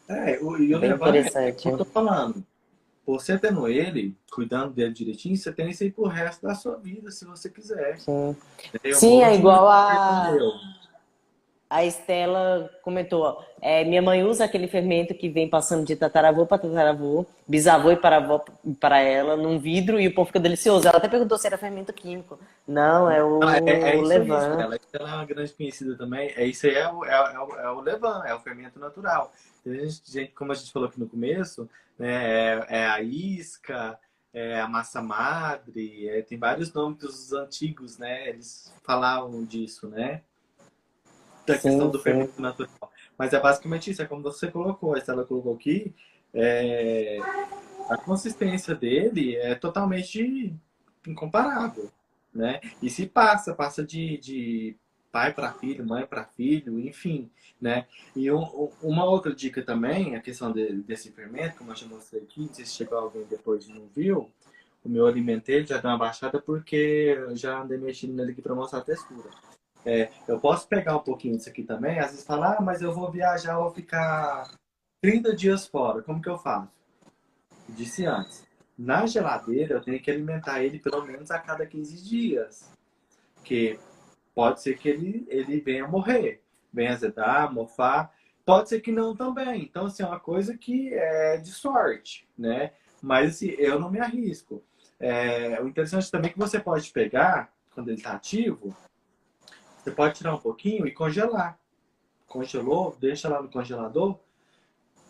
E o Bem levain é interessante. como eu tô falando. Você tendo ele, cuidando dele direitinho, você tem isso aí pro resto da sua vida, se você quiser. Sim. Eu Sim, morro é de medo igual de perder o meu. a Estela comentou. Ó, minha mãe usa aquele fermento que vem passando de tataravô para tataravô, bisavô e paravó para ela, num vidro, e o pão fica delicioso. Ela até perguntou se era fermento químico. Não, é É o isso aí, levain. Estela. Estela é uma grande conhecida também. Isso aí é o levain, é o fermento natural. Tem gente, como a gente falou aqui no começo, né, é a isca, é a massa madre, tem vários nomes dos antigos, né? Eles falavam disso, né? Da questão Sim, do sim. fermento natural. Mas é basicamente isso, é como você colocou, a Estela colocou aqui, é, a consistência dele é totalmente incomparável, né? E se passa de pai para filho, mãe para filho, enfim, né? E uma outra dica também, a questão desse fermento, como eu já mostrei aqui, não sei se chegou alguém depois e não viu, o meu alimenteiro já deu uma baixada porque eu já andei mexendo nele aqui para mostrar a textura. Eu posso pegar um pouquinho disso aqui também, às vezes falar, mas eu vou viajar, eu vou ficar 30 dias fora, como que eu faço? Disse antes. Na geladeira, eu tenho que alimentar ele pelo menos a cada 15 dias. Que pode ser que ele venha morrer, venha azedar, mofar. Pode ser que não também. Então, assim, é uma coisa que é de sorte, né? Mas, assim, eu não me arrisco. O interessante também é que você pode pegar, quando ele está ativo, Você pode tirar um pouquinho e congelar. Congelou, deixa lá no congelador.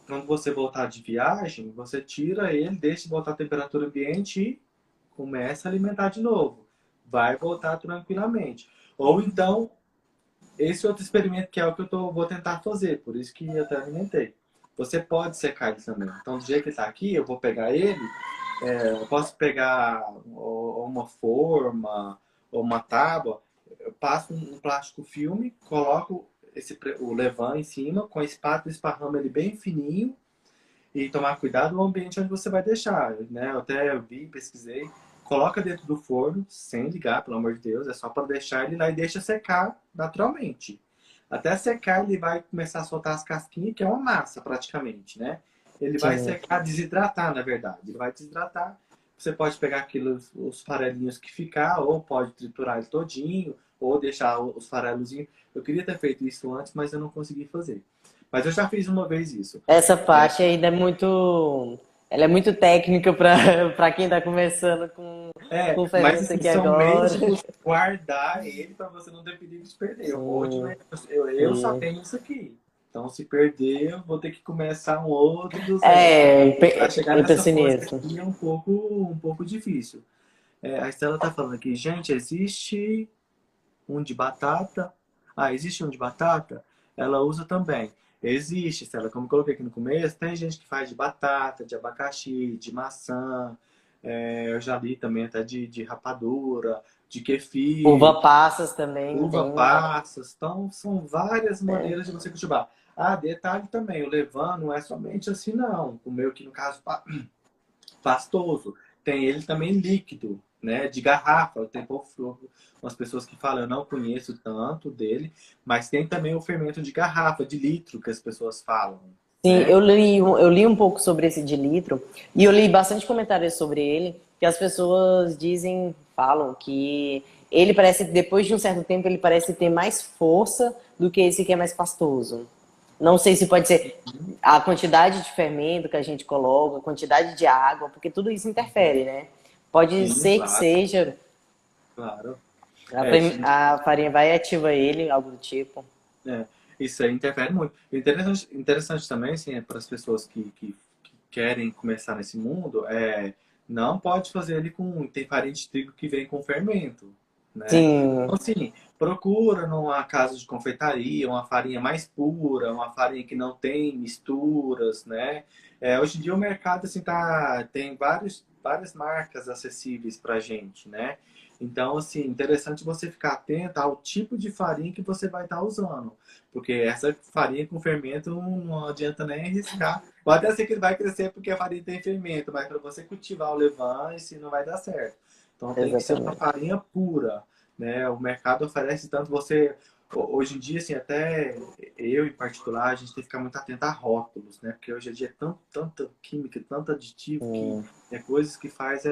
Quando você voltar de viagem, você tira ele, deixa botar a temperatura ambiente e começa a alimentar de novo. Vai voltar tranquilamente. Ou então, esse outro experimento que é o que vou tentar fazer, por isso que eu até alimentei. Você pode secar ele também. Então, do jeito que ele está aqui, eu vou pegar ele, eu posso pegar uma forma ou uma tábua, eu passo um plástico filme, coloco o levain em cima, com a espátula esparramo ele bem fininho e tomar cuidado no ambiente onde você vai deixar, né? Eu até vi, pesquisei, coloca dentro do forno, sem ligar, pelo amor de Deus, é só para deixar ele lá e deixa secar naturalmente. Até secar, ele vai começar a soltar as casquinhas, que é uma massa praticamente, né? Ele vai Sim. secar, desidratar, na verdade. Ele vai desidratar. Você pode pegar aqueles, os farelinhos que ficar, ou pode triturar ele todinho, ou deixar os farelozinhos. Eu queria ter feito isso antes, mas eu não consegui fazer. Mas eu já fiz uma vez isso. Essa É, parte ainda é muito. Ela é muito técnica para quem está começando com mas fermento assim, aqui são agora. meios de você guardar ele para você não ter perigo de perder. Eu vou te Sim, eu só sim. tenho isso aqui. Então, se perder, eu vou ter que começar um outro do zero. É, Para chegar eu nessa pensei força nisso. aqui é um pouco difícil. A Estela tá falando aqui, gente, existe um de batata. Ah, existe um de batata? Ela usa também. Existe, Estela, como eu coloquei aqui no começo, tem gente que faz de batata, de abacaxi, de maçã. Eu já li também até de rapadura, de kefir, Uva passas também uva tem. passas. Então, são várias maneiras de você cultivar. Ah, detalhe também, o levain não é somente assim, não. O meu aqui, no caso, pastoso. Tem ele também líquido, né? De garrafa. Tem umas pessoas que falam, eu não conheço tanto dele, mas tem também o fermento de garrafa, de litro, que as pessoas falam, Sim, né? eu li um pouco sobre esse de litro e eu li bastante comentários sobre ele, que as pessoas dizem, falam que ele parece, depois de um certo tempo, ele parece ter mais força do que esse que é mais pastoso. Não sei se pode ser a quantidade de fermento que a gente coloca, a quantidade de água, porque tudo isso interfere, né? Pode Sim, ser que claro, seja, claro. a, É, isso, a farinha vai e ativa ele, algo do tipo. isso aí interfere muito. Interessante também, assim, para as pessoas que querem começar nesse mundo, não pode fazer ele com. Tem farinha de trigo que vem com fermento, né? Sim, Então, assim, procura numa casa de confeitaria uma farinha mais pura, uma farinha que não tem misturas, né? Hoje em dia o mercado, assim, tem várias marcas acessíveis para gente, né? Então, assim, interessante você ficar atento ao tipo de farinha que você vai estar usando. Porque essa farinha com fermento não adianta nem arriscar. Pode até ser que ele vai crescer porque a farinha tem fermento, mas para você cultivar o levain, isso não vai dar certo. Então tem que ser uma exatamente. farinha pura, né? O mercado oferece tanto você. Hoje em dia, assim, até eu em particular, a gente tem que ficar muito atento a rótulos, né? Porque hoje em dia é tanta química, tanto aditivo que Sim. é coisas que faz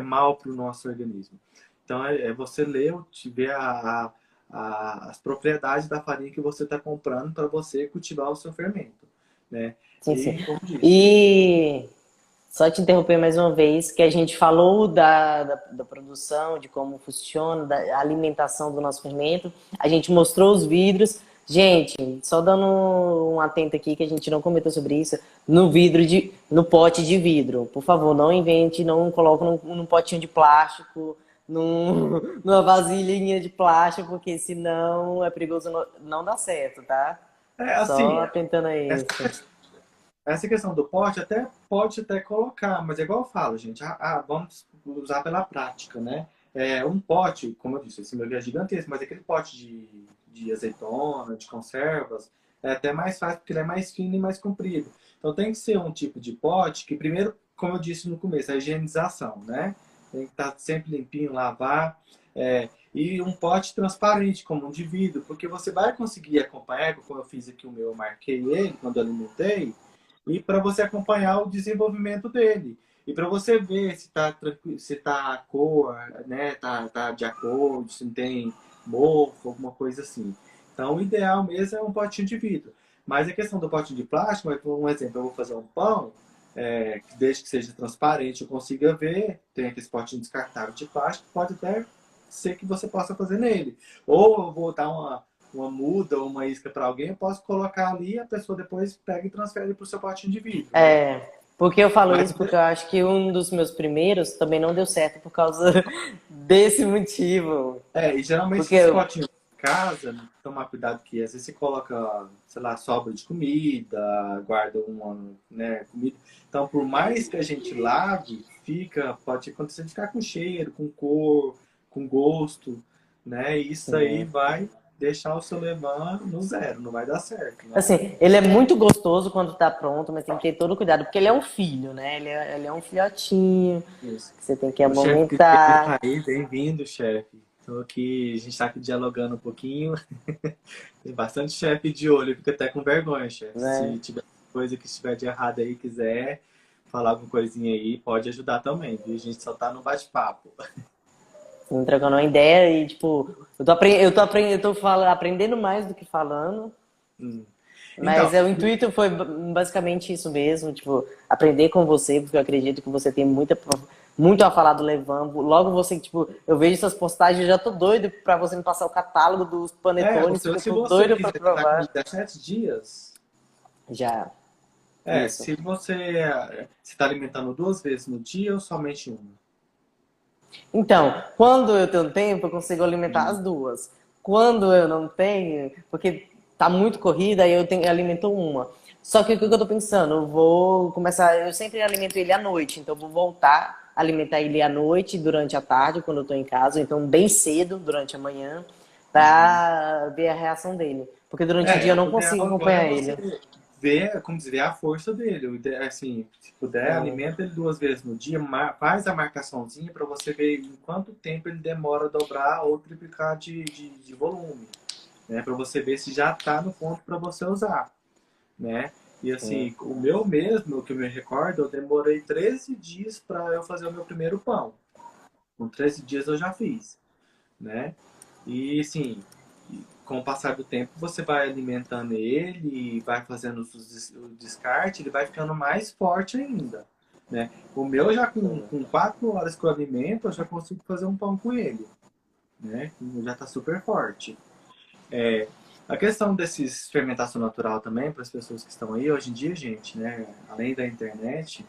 mal para o nosso organismo. Então é você ler, ver as propriedades da farinha que você está comprando para você cultivar o seu fermento, né? Sim, sim. E como disse, E só te interromper mais uma vez, que a gente falou da produção, de como funciona, da alimentação do nosso fermento, a gente mostrou os vidros. Gente, só dando um atento aqui que a gente não comentou sobre isso, no pote de vidro. Por favor, não invente, não coloque num potinho de plástico, numa vasilhinha de plástico, porque senão é perigoso não dar certo, tá? assim, Só atentando a essa, isso. essa questão do pote até pode até colocar, mas é igual eu falo, gente, vamos usar pela prática, né? Um pote, como eu disse, esse meu aqui é gigantesco, mas aquele pote de azeitona, de conservas, é até mais fácil porque ele é mais fino e mais comprido. Então tem que ser um tipo de pote que primeiro, como eu disse no começo, a higienização, né? Tem que estar sempre limpinho, lavar. E um pote transparente, como um de vidro, porque você vai conseguir acompanhar, como eu fiz aqui o meu, eu marquei ele quando eu alimentei, e para você acompanhar o desenvolvimento dele. E para você ver se está se tá a cor, né, tá de acordo, se não tem mofo, alguma coisa assim. Então, o ideal mesmo é um potinho de vidro. Mas a questão do potinho de plástico, um exemplo, eu vou fazer um pão, desde que seja transparente, eu consiga ver, tem aquele potinho descartável de plástico, pode até ser que você possa fazer nele. Ou eu vou dar uma muda ou uma isca para alguém, eu posso colocar ali e a pessoa depois pega e transfere para o seu potinho de vidro, né? É, porque eu falo Mas isso porque eu acho que um dos meus primeiros também não deu certo por causa desse motivo. e geralmente Porque esses eu, potinhos de casa, tomar cuidado que às vezes você coloca, sei lá, sobra de comida, guarda uma, né, comida. Então, por mais que a gente lave, pode acontecer de ficar com cheiro, com cor, com gosto, né? E isso aí vai deixar o seu levain no zero, não vai dar certo, né? assim, ele é muito gostoso quando tá pronto, mas tem que ter todo cuidado, porque ele é um filho, né? Ele é um filhotinho, Isso. que você tem que O chefe Cristiano tá amamentar. aí, bem-vindo, chefe. Estou aqui, a gente está aqui dialogando um pouquinho. Tem bastante chefe de olho, fica até com vergonha, chefe. Né? Se tiver coisa que estiver de errado aí, quiser falar alguma coisinha aí, pode ajudar também, viu? A gente só tá no bate-papo. Trocando uma ideia e, tipo, aprendendo mais do que falando. Hum. Mas Então, o intuito foi basicamente isso mesmo, tipo, aprender com você, porque eu acredito que você tem muito a falar do Levan. Logo você, tipo, eu vejo essas postagens, eu já tô doido pra você me passar o catálogo dos panetones, porque eu se tô você doido pra quiser ficar com provar. 17 dias, Já, isso. se você está alimentando 2 vezes no dia ou somente uma? Então, quando eu tenho tempo, eu consigo alimentar Hum. as duas. Quando eu não tenho, porque tá muito corrida, aí eu alimento uma. Só que o que eu tô pensando? Eu vou começar. Eu sempre alimento ele à noite, então eu vou voltar a alimentar ele à noite, durante a tarde, quando eu tô em casa, então bem cedo, durante a manhã, Uhum. pra ver a reação dele. Porque durante o dia eu O não ideal consigo agora é acompanhar você ele. ver, como dizer, a força dele. Assim, se puder, Hum, alimenta ele 2 vezes no dia, faz a marcaçãozinha para você ver em quanto tempo ele demora a dobrar ou triplicar de volume, né? Para você ver se já está no ponto para você usar, né? E hum. assim, o meu mesmo, o que eu me recordo, eu demorei 13 dias para eu fazer o meu primeiro pão. Com 13 dias eu já fiz, né? E assim, com o passar do tempo, você vai alimentando ele e vai fazendo o descarte, ele vai ficando mais forte ainda, né? O meu já com 4 horas que eu alimento, eu já consigo fazer um pão com ele, né? Já está super forte. A questão desses fermentação natural também, para as pessoas que estão aí, hoje em dia, gente, né? Além da internet,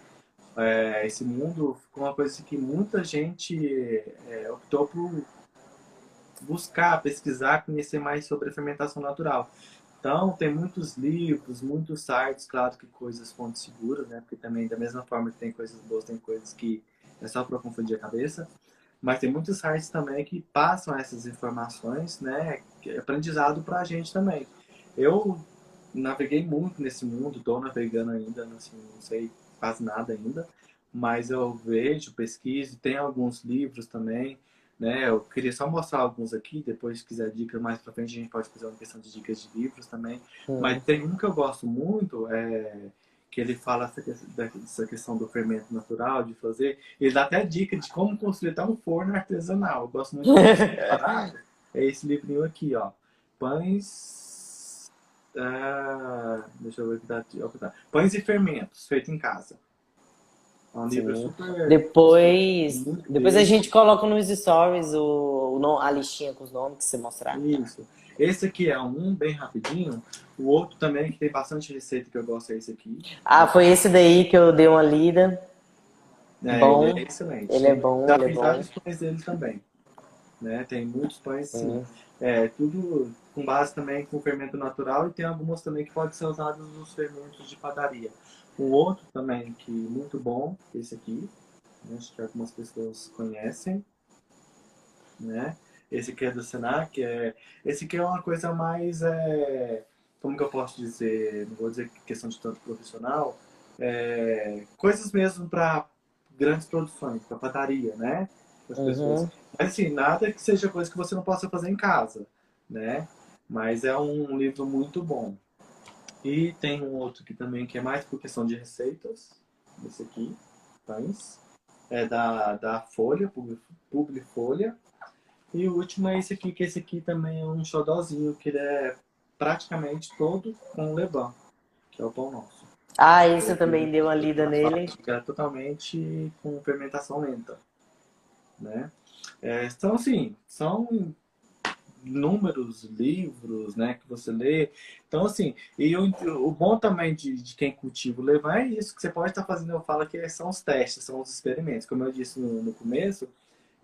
esse mundo ficou uma coisa que muita gente optou por buscar, pesquisar, conhecer mais sobre a fermentação natural. Então, tem muitos livros, muitos sites, claro que coisas fonte seguras, né? Porque também, da mesma forma que tem coisas boas, tem coisas que é só para confundir a cabeça. Mas tem muitos sites também que passam essas informações, né? Que é aprendizado para a gente também. Eu naveguei muito nesse mundo, estou navegando ainda, assim, não sei quase nada ainda, mas eu vejo, pesquiso, tem alguns livros também, né? Eu queria só mostrar alguns aqui, depois se quiser dicas mais para frente a gente pode fazer uma questão de dicas de livros também. Mas tem um que eu gosto muito, que ele fala dessa questão do fermento natural, de fazer. Ele dá até dica de como construir até um forno artesanal. Eu gosto muito desse parado. É esse livrinho aqui, ó. Pães. Deixa eu ver o que dá. Pães e fermentos, feito em casa. É um livro Sim. super, super Depois, lindo depois a mesmo. gente coloca nos stories a listinha com os nomes que você mostrar. Isso. Esse aqui é um bem rapidinho. O outro também, que tem bastante receita que eu gosto, é esse aqui. Ah, foi esse daí que eu dei uma lida. Ele Bom. é excelente. Ele é bom, Já ele é fiz bom. vários pães dele também, né? Tem muitos pães, sim. Hum. Tudo com base também com fermento natural e tem algumas também que podem ser usados nos fermentos de padaria. Um outro também que muito bom, esse aqui, né? Acho que algumas pessoas conhecem, né? Esse aqui é do Senac, esse aqui é uma coisa mais, como que eu posso dizer, não vou dizer questão de tanto profissional, coisas mesmo para grandes produções, para padaria, né? As pessoas. Uhum. Mas assim, nada que seja coisa que você não possa fazer em casa, né? Mas é um livro muito bom. E tem um outro aqui também que é mais por questão de receitas, esse aqui, Pães, é da Folha, Publifolha. E o último é esse aqui, que esse aqui também é um xodózinho, que ele é praticamente todo com levain, que é o pão nosso. Ah, Ele esse é eu também dei uma lida uma nele. fábrica totalmente com fermentação lenta, né? Então, assim, são inúmeros livros, né, que você lê. Então, assim, e o bom também de quem cultiva o levain é isso, que você pode estar fazendo, eu falo que são os testes, são os experimentos. Como eu disse no começo,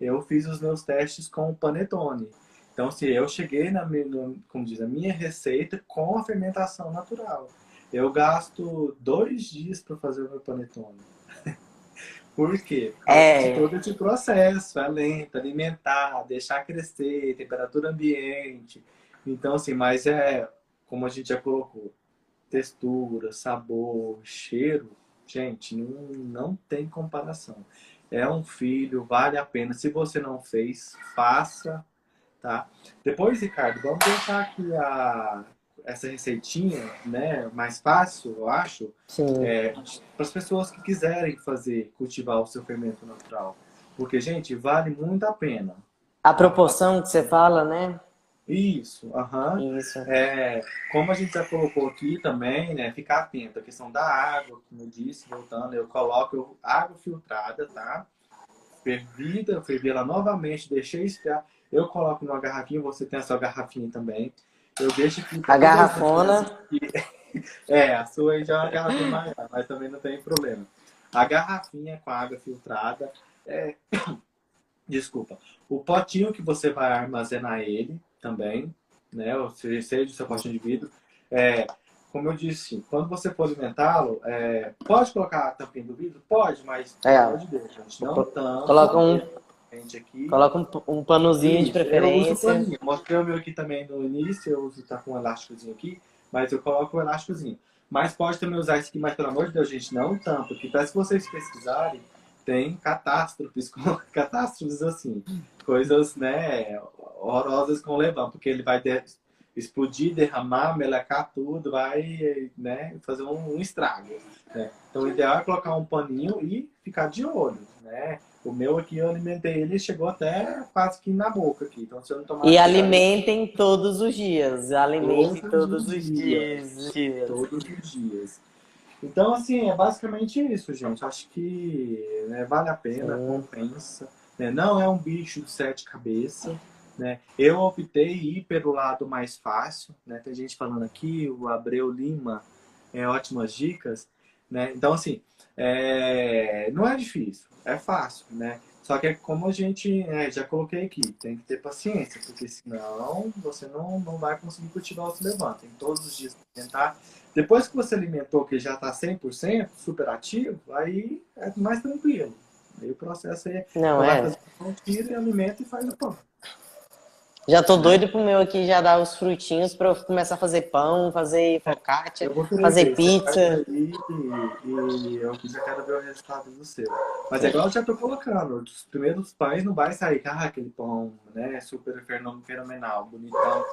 eu fiz os meus testes com o panetone. Então, se eu cheguei como diz, a minha receita com a fermentação natural. Eu gasto 2 dias para fazer o meu panetone. Por quê? Por causa de É, todo esse processo, é lento, alimentar, deixar crescer, temperatura ambiente. Então, assim, mas como a gente já colocou, textura, sabor, cheiro, gente, não tem comparação. É um filho, vale a pena. Se você não fez, faça, tá? Depois, Ricardo, vamos deixar aqui essa receitinha, né, mais fácil, eu acho, sim. para as pessoas que quiserem fazer, cultivar o seu fermento natural. Porque, gente, vale muito a pena, A tá? proporção que você fala, né? Isso, aham. Isso. Como a gente já colocou aqui também, né? Ficar atento. A questão da água, como eu disse, voltando, eu coloco água filtrada, tá? Fervida, eu fervi ela novamente, deixei esfriar. Eu coloco numa garrafinha, você tem a sua garrafinha também. Eu deixo aqui para A todas as garrafona. pessoas que... a sua aí já é uma garrafinha maior, mas também não tem problema. A garrafinha com a água filtrada, desculpa, o potinho que você vai armazenar ele também, né? Ou seja, o seu potinho de vidro. É, como eu disse, quando você for alimentá-lo, pode colocar a tampinha do vidro? Pode, mas pelo É, amor de Deus, gente, não coloca tampa. um, Gente, aqui. coloca um panozinho de Isso, eu uso preferência. paninho. Mostrei o meu aqui também no início, eu uso, tá com um elásticozinho aqui, mas eu coloco o elásticozinho. Mas pode também usar isso aqui, mas pelo amor de Deus, gente, não tampa, porque parece que vocês pesquisarem, tem catástrofes, catástrofes assim, coisas, né, horrorosas com o levain, porque ele vai explodir, derramar, melecar tudo, vai, né, fazer um estrago, né? Então o ideal é colocar um paninho e ficar de olho, né? O meu aqui eu alimentei ele, chegou até quase que na boca aqui. Então se eu não tomar E cuidado, alimentem todos os dias. Alimentem todos todos os os dias, dias. todos os dias. Então, assim, é basicamente isso, gente. Acho que, né, vale a pena, Sim. compensa. Né? Não é um bicho de 7 cabeças. Né? Eu optei ir pelo lado mais fácil. Né? Tem gente falando aqui, o Abreu Lima, ótimas dicas. Né? Então, assim, não é difícil, é fácil. Né? Só que é como a gente já coloquei aqui, tem que ter paciência, porque senão você não vai conseguir cultivar o seu levante. Tem todos os dias para tentar. Depois que você alimentou, que já está 100% super ativo, aí é mais tranquilo. Aí o processo Não só vai é? fazer um tiro e alimenta e faz o pão. Já tô Né? doido pro meu aqui já dar os frutinhos para eu começar a fazer pão, fazer focaccia, Eu vou querer fazer ver. Você faz pizza. aí e eu já quero ver o resultado do seu. Mas é igual eu já estou colocando. Os primeiros pães não vai sair, aquele pão, né? Super fenomenal, bonitão.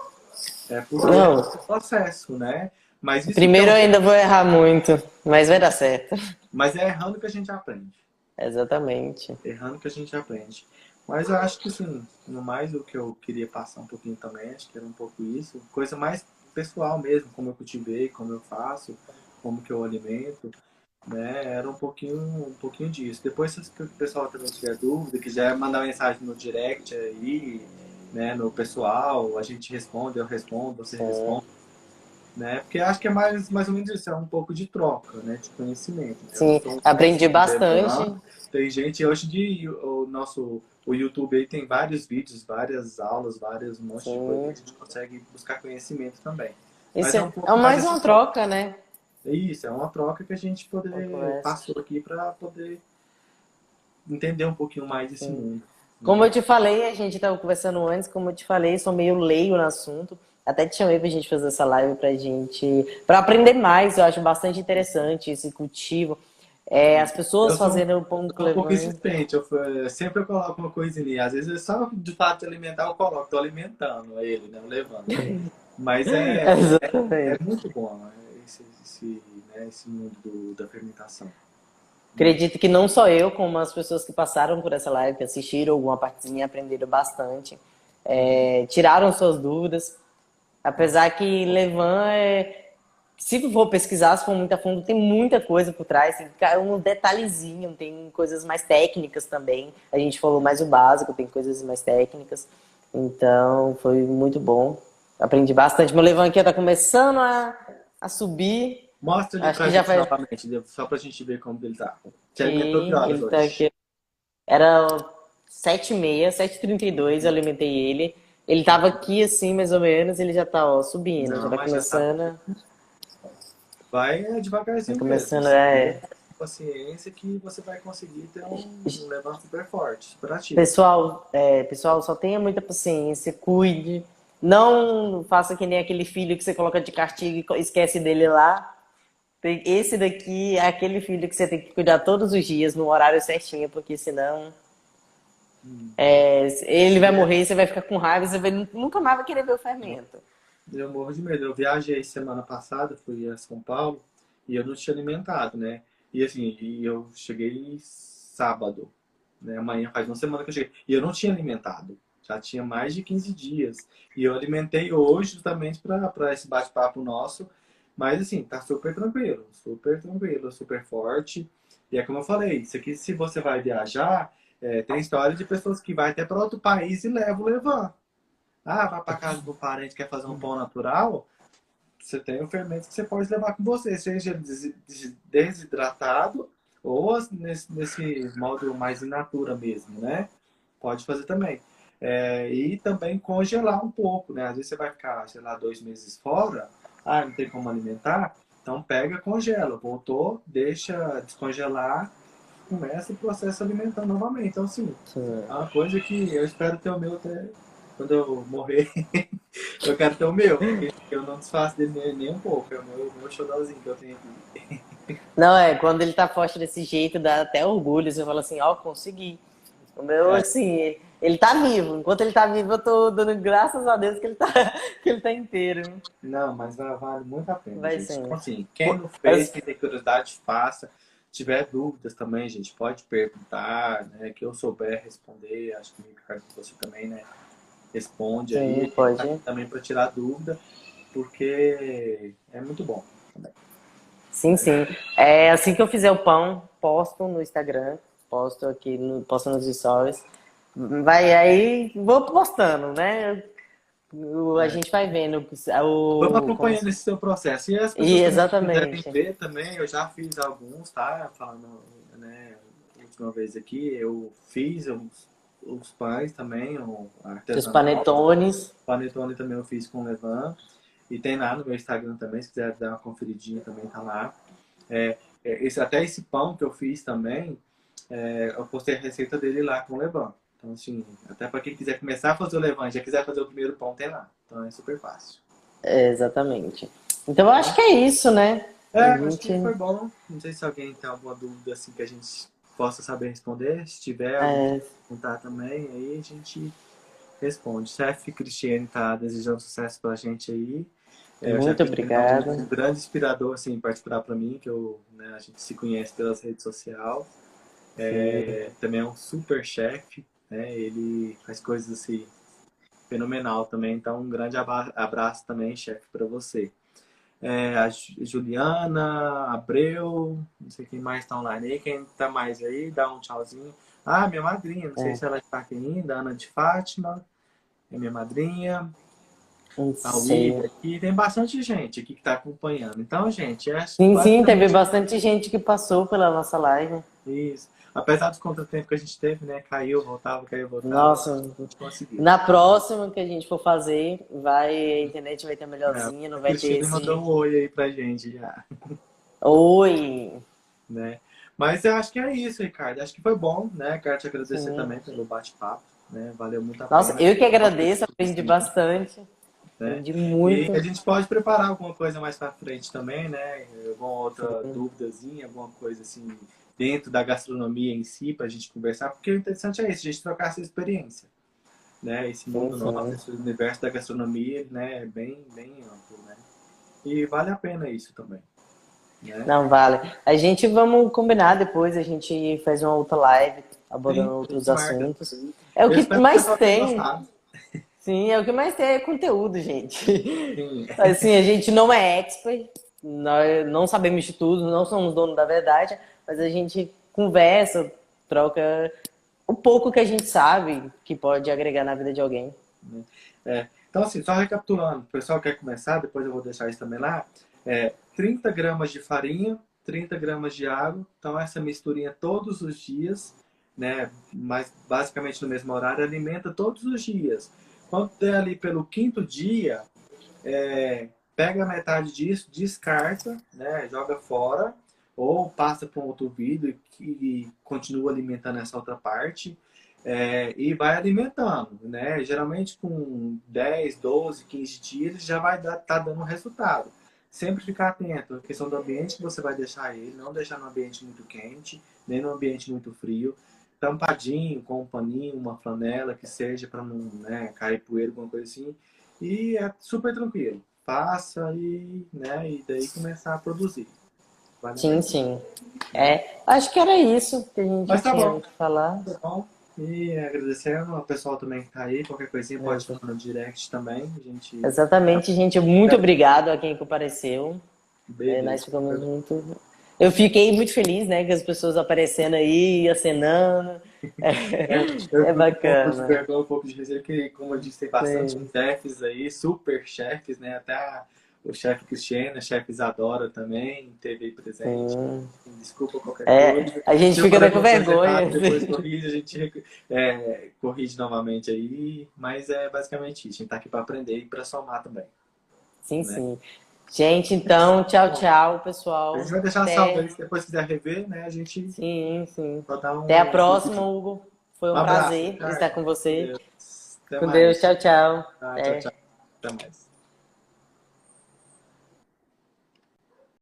É porque é Não, um processo, né? Mas isso que é primeiro o eu bom. ainda vou errar muito, mas vai dar certo. Mas é errando que a gente aprende. Exatamente. Errando que a gente aprende. Mas eu acho que, assim, no mais o que eu queria passar um pouquinho também, acho que era um pouco isso. Coisa mais pessoal mesmo, como eu cultivei, como eu faço, como que eu alimento, né? Era um pouquinho disso. Depois, se o pessoal também tiver dúvida, quiser mandar mensagem no direct aí, né, no pessoal, a gente responde, eu respondo, você Sim. responde, né? Porque acho que é mais ou menos isso, é um pouco de troca, né, de conhecimento. Eu não Sim, sou um aprendi mestre de bastante. levar. Tem gente, hoje de o YouTube aí tem vários vídeos, várias aulas, vários um monte de coisa que a Sim. gente consegue buscar conhecimento também. Mas Isso é um é pouco mais mais essa uma troca. troca, né? É isso, é uma troca que a gente Uma poder conversa. passou aqui para poder entender um pouquinho mais desse Sim. mundo, Como né? eu te falei, a gente estava conversando antes, como eu te falei, sou meio leigo no assunto. Até te chamei pra gente fazer essa live para aprender mais. Eu acho bastante interessante esse cultivo. As pessoas Eu sou, fazendo o pão eu com sou um pouco levain. insistente, sempre eu coloco uma coisinha. Às vezes é só de fato de alimentar, eu coloco, tô alimentando ele, né? Levando. Mas é Exatamente. muito bom, né? Esse mundo da fermentação. Né? Acredito que não só eu, como as pessoas que passaram por essa live, que assistiram alguma partezinha, aprenderam bastante. Tiraram suas dúvidas. Apesar que levain se for pesquisar, se for muito a fundo, tem muita coisa por trás, tem um detalhezinho, tem coisas mais técnicas também. A gente falou mais o básico, tem coisas mais técnicas. Então, foi muito bom. Aprendi bastante. Meu Levan aqui tá começando a subir. Mostra ele Acho pra que já gente faz. novamente, só pra gente ver como ele tá. Você alimentou que Ok, horas ele tá hoje? aqui. Era 7h30, 7h32, eu alimentei ele. Ele tava aqui assim, mais ou menos, ele já tá, ó, subindo, já Não, tá mas já tá. começando. Vai Tá devagarzinho mesmo. começando, Tenha paciência que você vai conseguir ter um levante super forte, super ativo. Pessoal, só tenha muita paciência, cuide. Não faça que nem aquele filho que você coloca de castigo e esquece dele lá. Esse daqui é aquele filho que você tem que cuidar todos os dias, no horário certinho, porque senão ele vai morrer e você vai ficar com raiva e nunca mais vai querer ver o fermento. Eu morro de medo. Eu viajei semana passada, fui a São Paulo e eu não tinha alimentado, né? E assim, eu cheguei sábado, né? Amanhã faz uma semana que eu cheguei. E eu não tinha alimentado. Já tinha mais de 15 dias. E eu alimentei hoje justamente para esse bate-papo nosso. Mas assim, tá super tranquilo, super forte. E é como eu falei, isso aqui, se você vai viajar, tem história de pessoas que vai até para outro país e levam o Levan. Ah, vai para casa do parente quer fazer um pão natural, você tem o fermento que você pode levar com você, seja desidratado ou nesse modo mais in natura mesmo, né? Pode fazer também. E também congelar um pouco, né? Às vezes você vai ficar, sei lá, 2 meses fora, não tem como alimentar, então pega, congela. Voltou, deixa descongelar, começa o processo alimentando novamente. Então, assim, é uma coisa que eu espero ter o meu até quando eu morrer. Eu quero ter o meu, porque eu não desfaço dele nem um pouco. É o meu xodózinho que eu tenho aqui. Não, quando ele tá forte desse jeito, dá até orgulho. Você fala assim, ó, consegui. O meu, É, assim, ele tá vivo. Enquanto ele tá vivo, eu tô dando graças a Deus que ele tá, que ele tá inteiro. não, mas vale muito a pena, Vai gente. Então, sendo. assim, quem não fez, Mas, quem tem curiosidade, faça. Se tiver dúvidas também, gente, pode perguntar, né? Que eu souber responder. Acho que o Ricardo, você também, né? Responde aí. A sim, gente tá aqui pode. também para tirar dúvida, porque é muito bom também, Sim, né? sim. É assim que eu fizer o pão, posto no Instagram, posto aqui, posto nos stories. Vai aí, vou postando, né? A É. gente vai vendo Vamos como acompanhando esse seu processo. E as pessoas e também que quiserem exatamente. ver também, eu já fiz alguns, tá? Falando, né, a última vez aqui, eu fiz os pães também, o Os artesanal. panetones. Panetone também eu fiz com o Levan. E tem lá no meu Instagram também, se quiser dar uma conferidinha também tá lá. Até esse pão que eu fiz também, eu postei a receita dele lá com o Levan. Então, assim, até para quem quiser começar a fazer o Levan, já quiser fazer o primeiro pão, tem lá. Então é super fácil. Exatamente. Então eu acho Tá? que é isso, né? A Acho gente que foi bom. Não sei se alguém tem alguma dúvida assim que a gente possa saber responder. Se tiver alguém que é, perguntar também, aí a gente responde. Chef Cristiane tá desejando sucesso pra gente aí. O Chef muito Cristiane é um obrigada. grande inspirador, assim, particular para mim, que né, a gente se conhece pelas redes sociais. Sim. Também é um super chefe, né? Ele faz coisas assim fenomenal também. Então, um grande abraço também, chefe, para você. A Juliana, Abreu, não sei quem mais está online aí. Quem tá mais aí, dá um tchauzinho. Minha madrinha, não sei É, se ela está aqui ainda, Ana de Fátima, é minha madrinha. não A sei. William aqui, tem bastante gente aqui que está acompanhando. Então, gente, Sim, sim, teve basicamente bastante gente que passou pela nossa live. isso. Apesar dos contratempos que a gente teve, né? Caiu, voltava, Nossa, a gente conseguiu. na próxima que a gente for fazer, a internet vai ter melhorzinha, não A vai ter Cristina mandou esse. um oi aí pra gente já, Oi! né? Mas eu acho que é isso, Ricardo. Acho que foi bom, né? Quero te agradecer Sim. também pelo bate-papo, né? Valeu muito a Nossa, pena. eu que agradeço, aprendi bastante. Né? Aprendi E a muito. gente pode preparar alguma coisa mais para frente também, né? Alguma outra Sim, duvidazinha, alguma coisa assim dentro da gastronomia em si para a gente conversar, porque o interessante é isso, a gente trocar essa experiência, né? Esse sim, mundo nosso, sim. esse universo da gastronomia, né? É bem amplo, né? E vale a pena isso também, né? Não vale. A gente vamos combinar depois, a gente faz uma outra live abordando Sim, a outros gente marca. assuntos. É o Eu que espero que o mais pessoal tenha tem. gostado. Sim, é o que mais tem é conteúdo, gente. Sim, Assim, a gente não é expert, nós não sabemos de tudo, não somos donos da verdade, mas a gente conversa, troca o pouco que a gente sabe que pode agregar na vida de alguém. Então, assim, só recapitulando, o pessoal quer começar, depois eu vou deixar isso também lá. 30 gramas de farinha, 30 gramas de água, então essa misturinha todos os dias, né? Mas basicamente no mesmo horário, alimenta todos os dias. Quando der ali pelo quinto dia, pega metade disso, descarta, né? Joga fora, ou passa para um outro vidro e continua alimentando essa outra parte. E vai alimentando, né? Geralmente com 10, 12, 15 dias já vai tá dando resultado. Sempre ficar atento à questão do ambiente que você vai deixar ele, não deixar no ambiente muito quente, nem no ambiente muito frio. Tampadinho, com um paninho, uma flanela, que seja para não, né, cair poeira, alguma coisa assim. E é super tranquilo. Faça né, e daí começar a produzir. Vale a Sim, pena. sim. Acho que era isso que a gente Mas tá tinha bom. que falar. Tá bom. E agradecendo ao pessoal também que tá aí. Qualquer coisinha pode falar no direct também. A gente... Exatamente, gente. Muito obrigado a quem compareceu. Nós Beleza. ficamos muito. Eu fiquei muito feliz, né, com as pessoas aparecendo aí, acenando. Eu É fico com um pouco de bacana. vergonha, um pouco de receio, porque, como eu disse, tem bastante Sim, chefes aí, super chefes, né? Até o chefe Cristiano, a chefe Isadora também teve aí presente. sim. Desculpa qualquer coisa. A gente Se eu fica falei até com alguma coisa vergonha. errada, depois corrige, a gente corrige novamente aí. Mas é basicamente isso. A gente tá aqui para aprender e para somar também, Sim, né? sim. Gente, então, tchau, Bom, tchau, a pessoal. gente vai deixar salvo aí, Até. se depois quiser rever, né? A gente Sim, sim. vai dar Até a um próxima, feedback. Hugo. Foi Um um abraço, prazer estar Ricardo. com Com você. Deus. Até Com Deus, mais. tchau, tchau. Tá, tchau, tchau. Até. Até mais.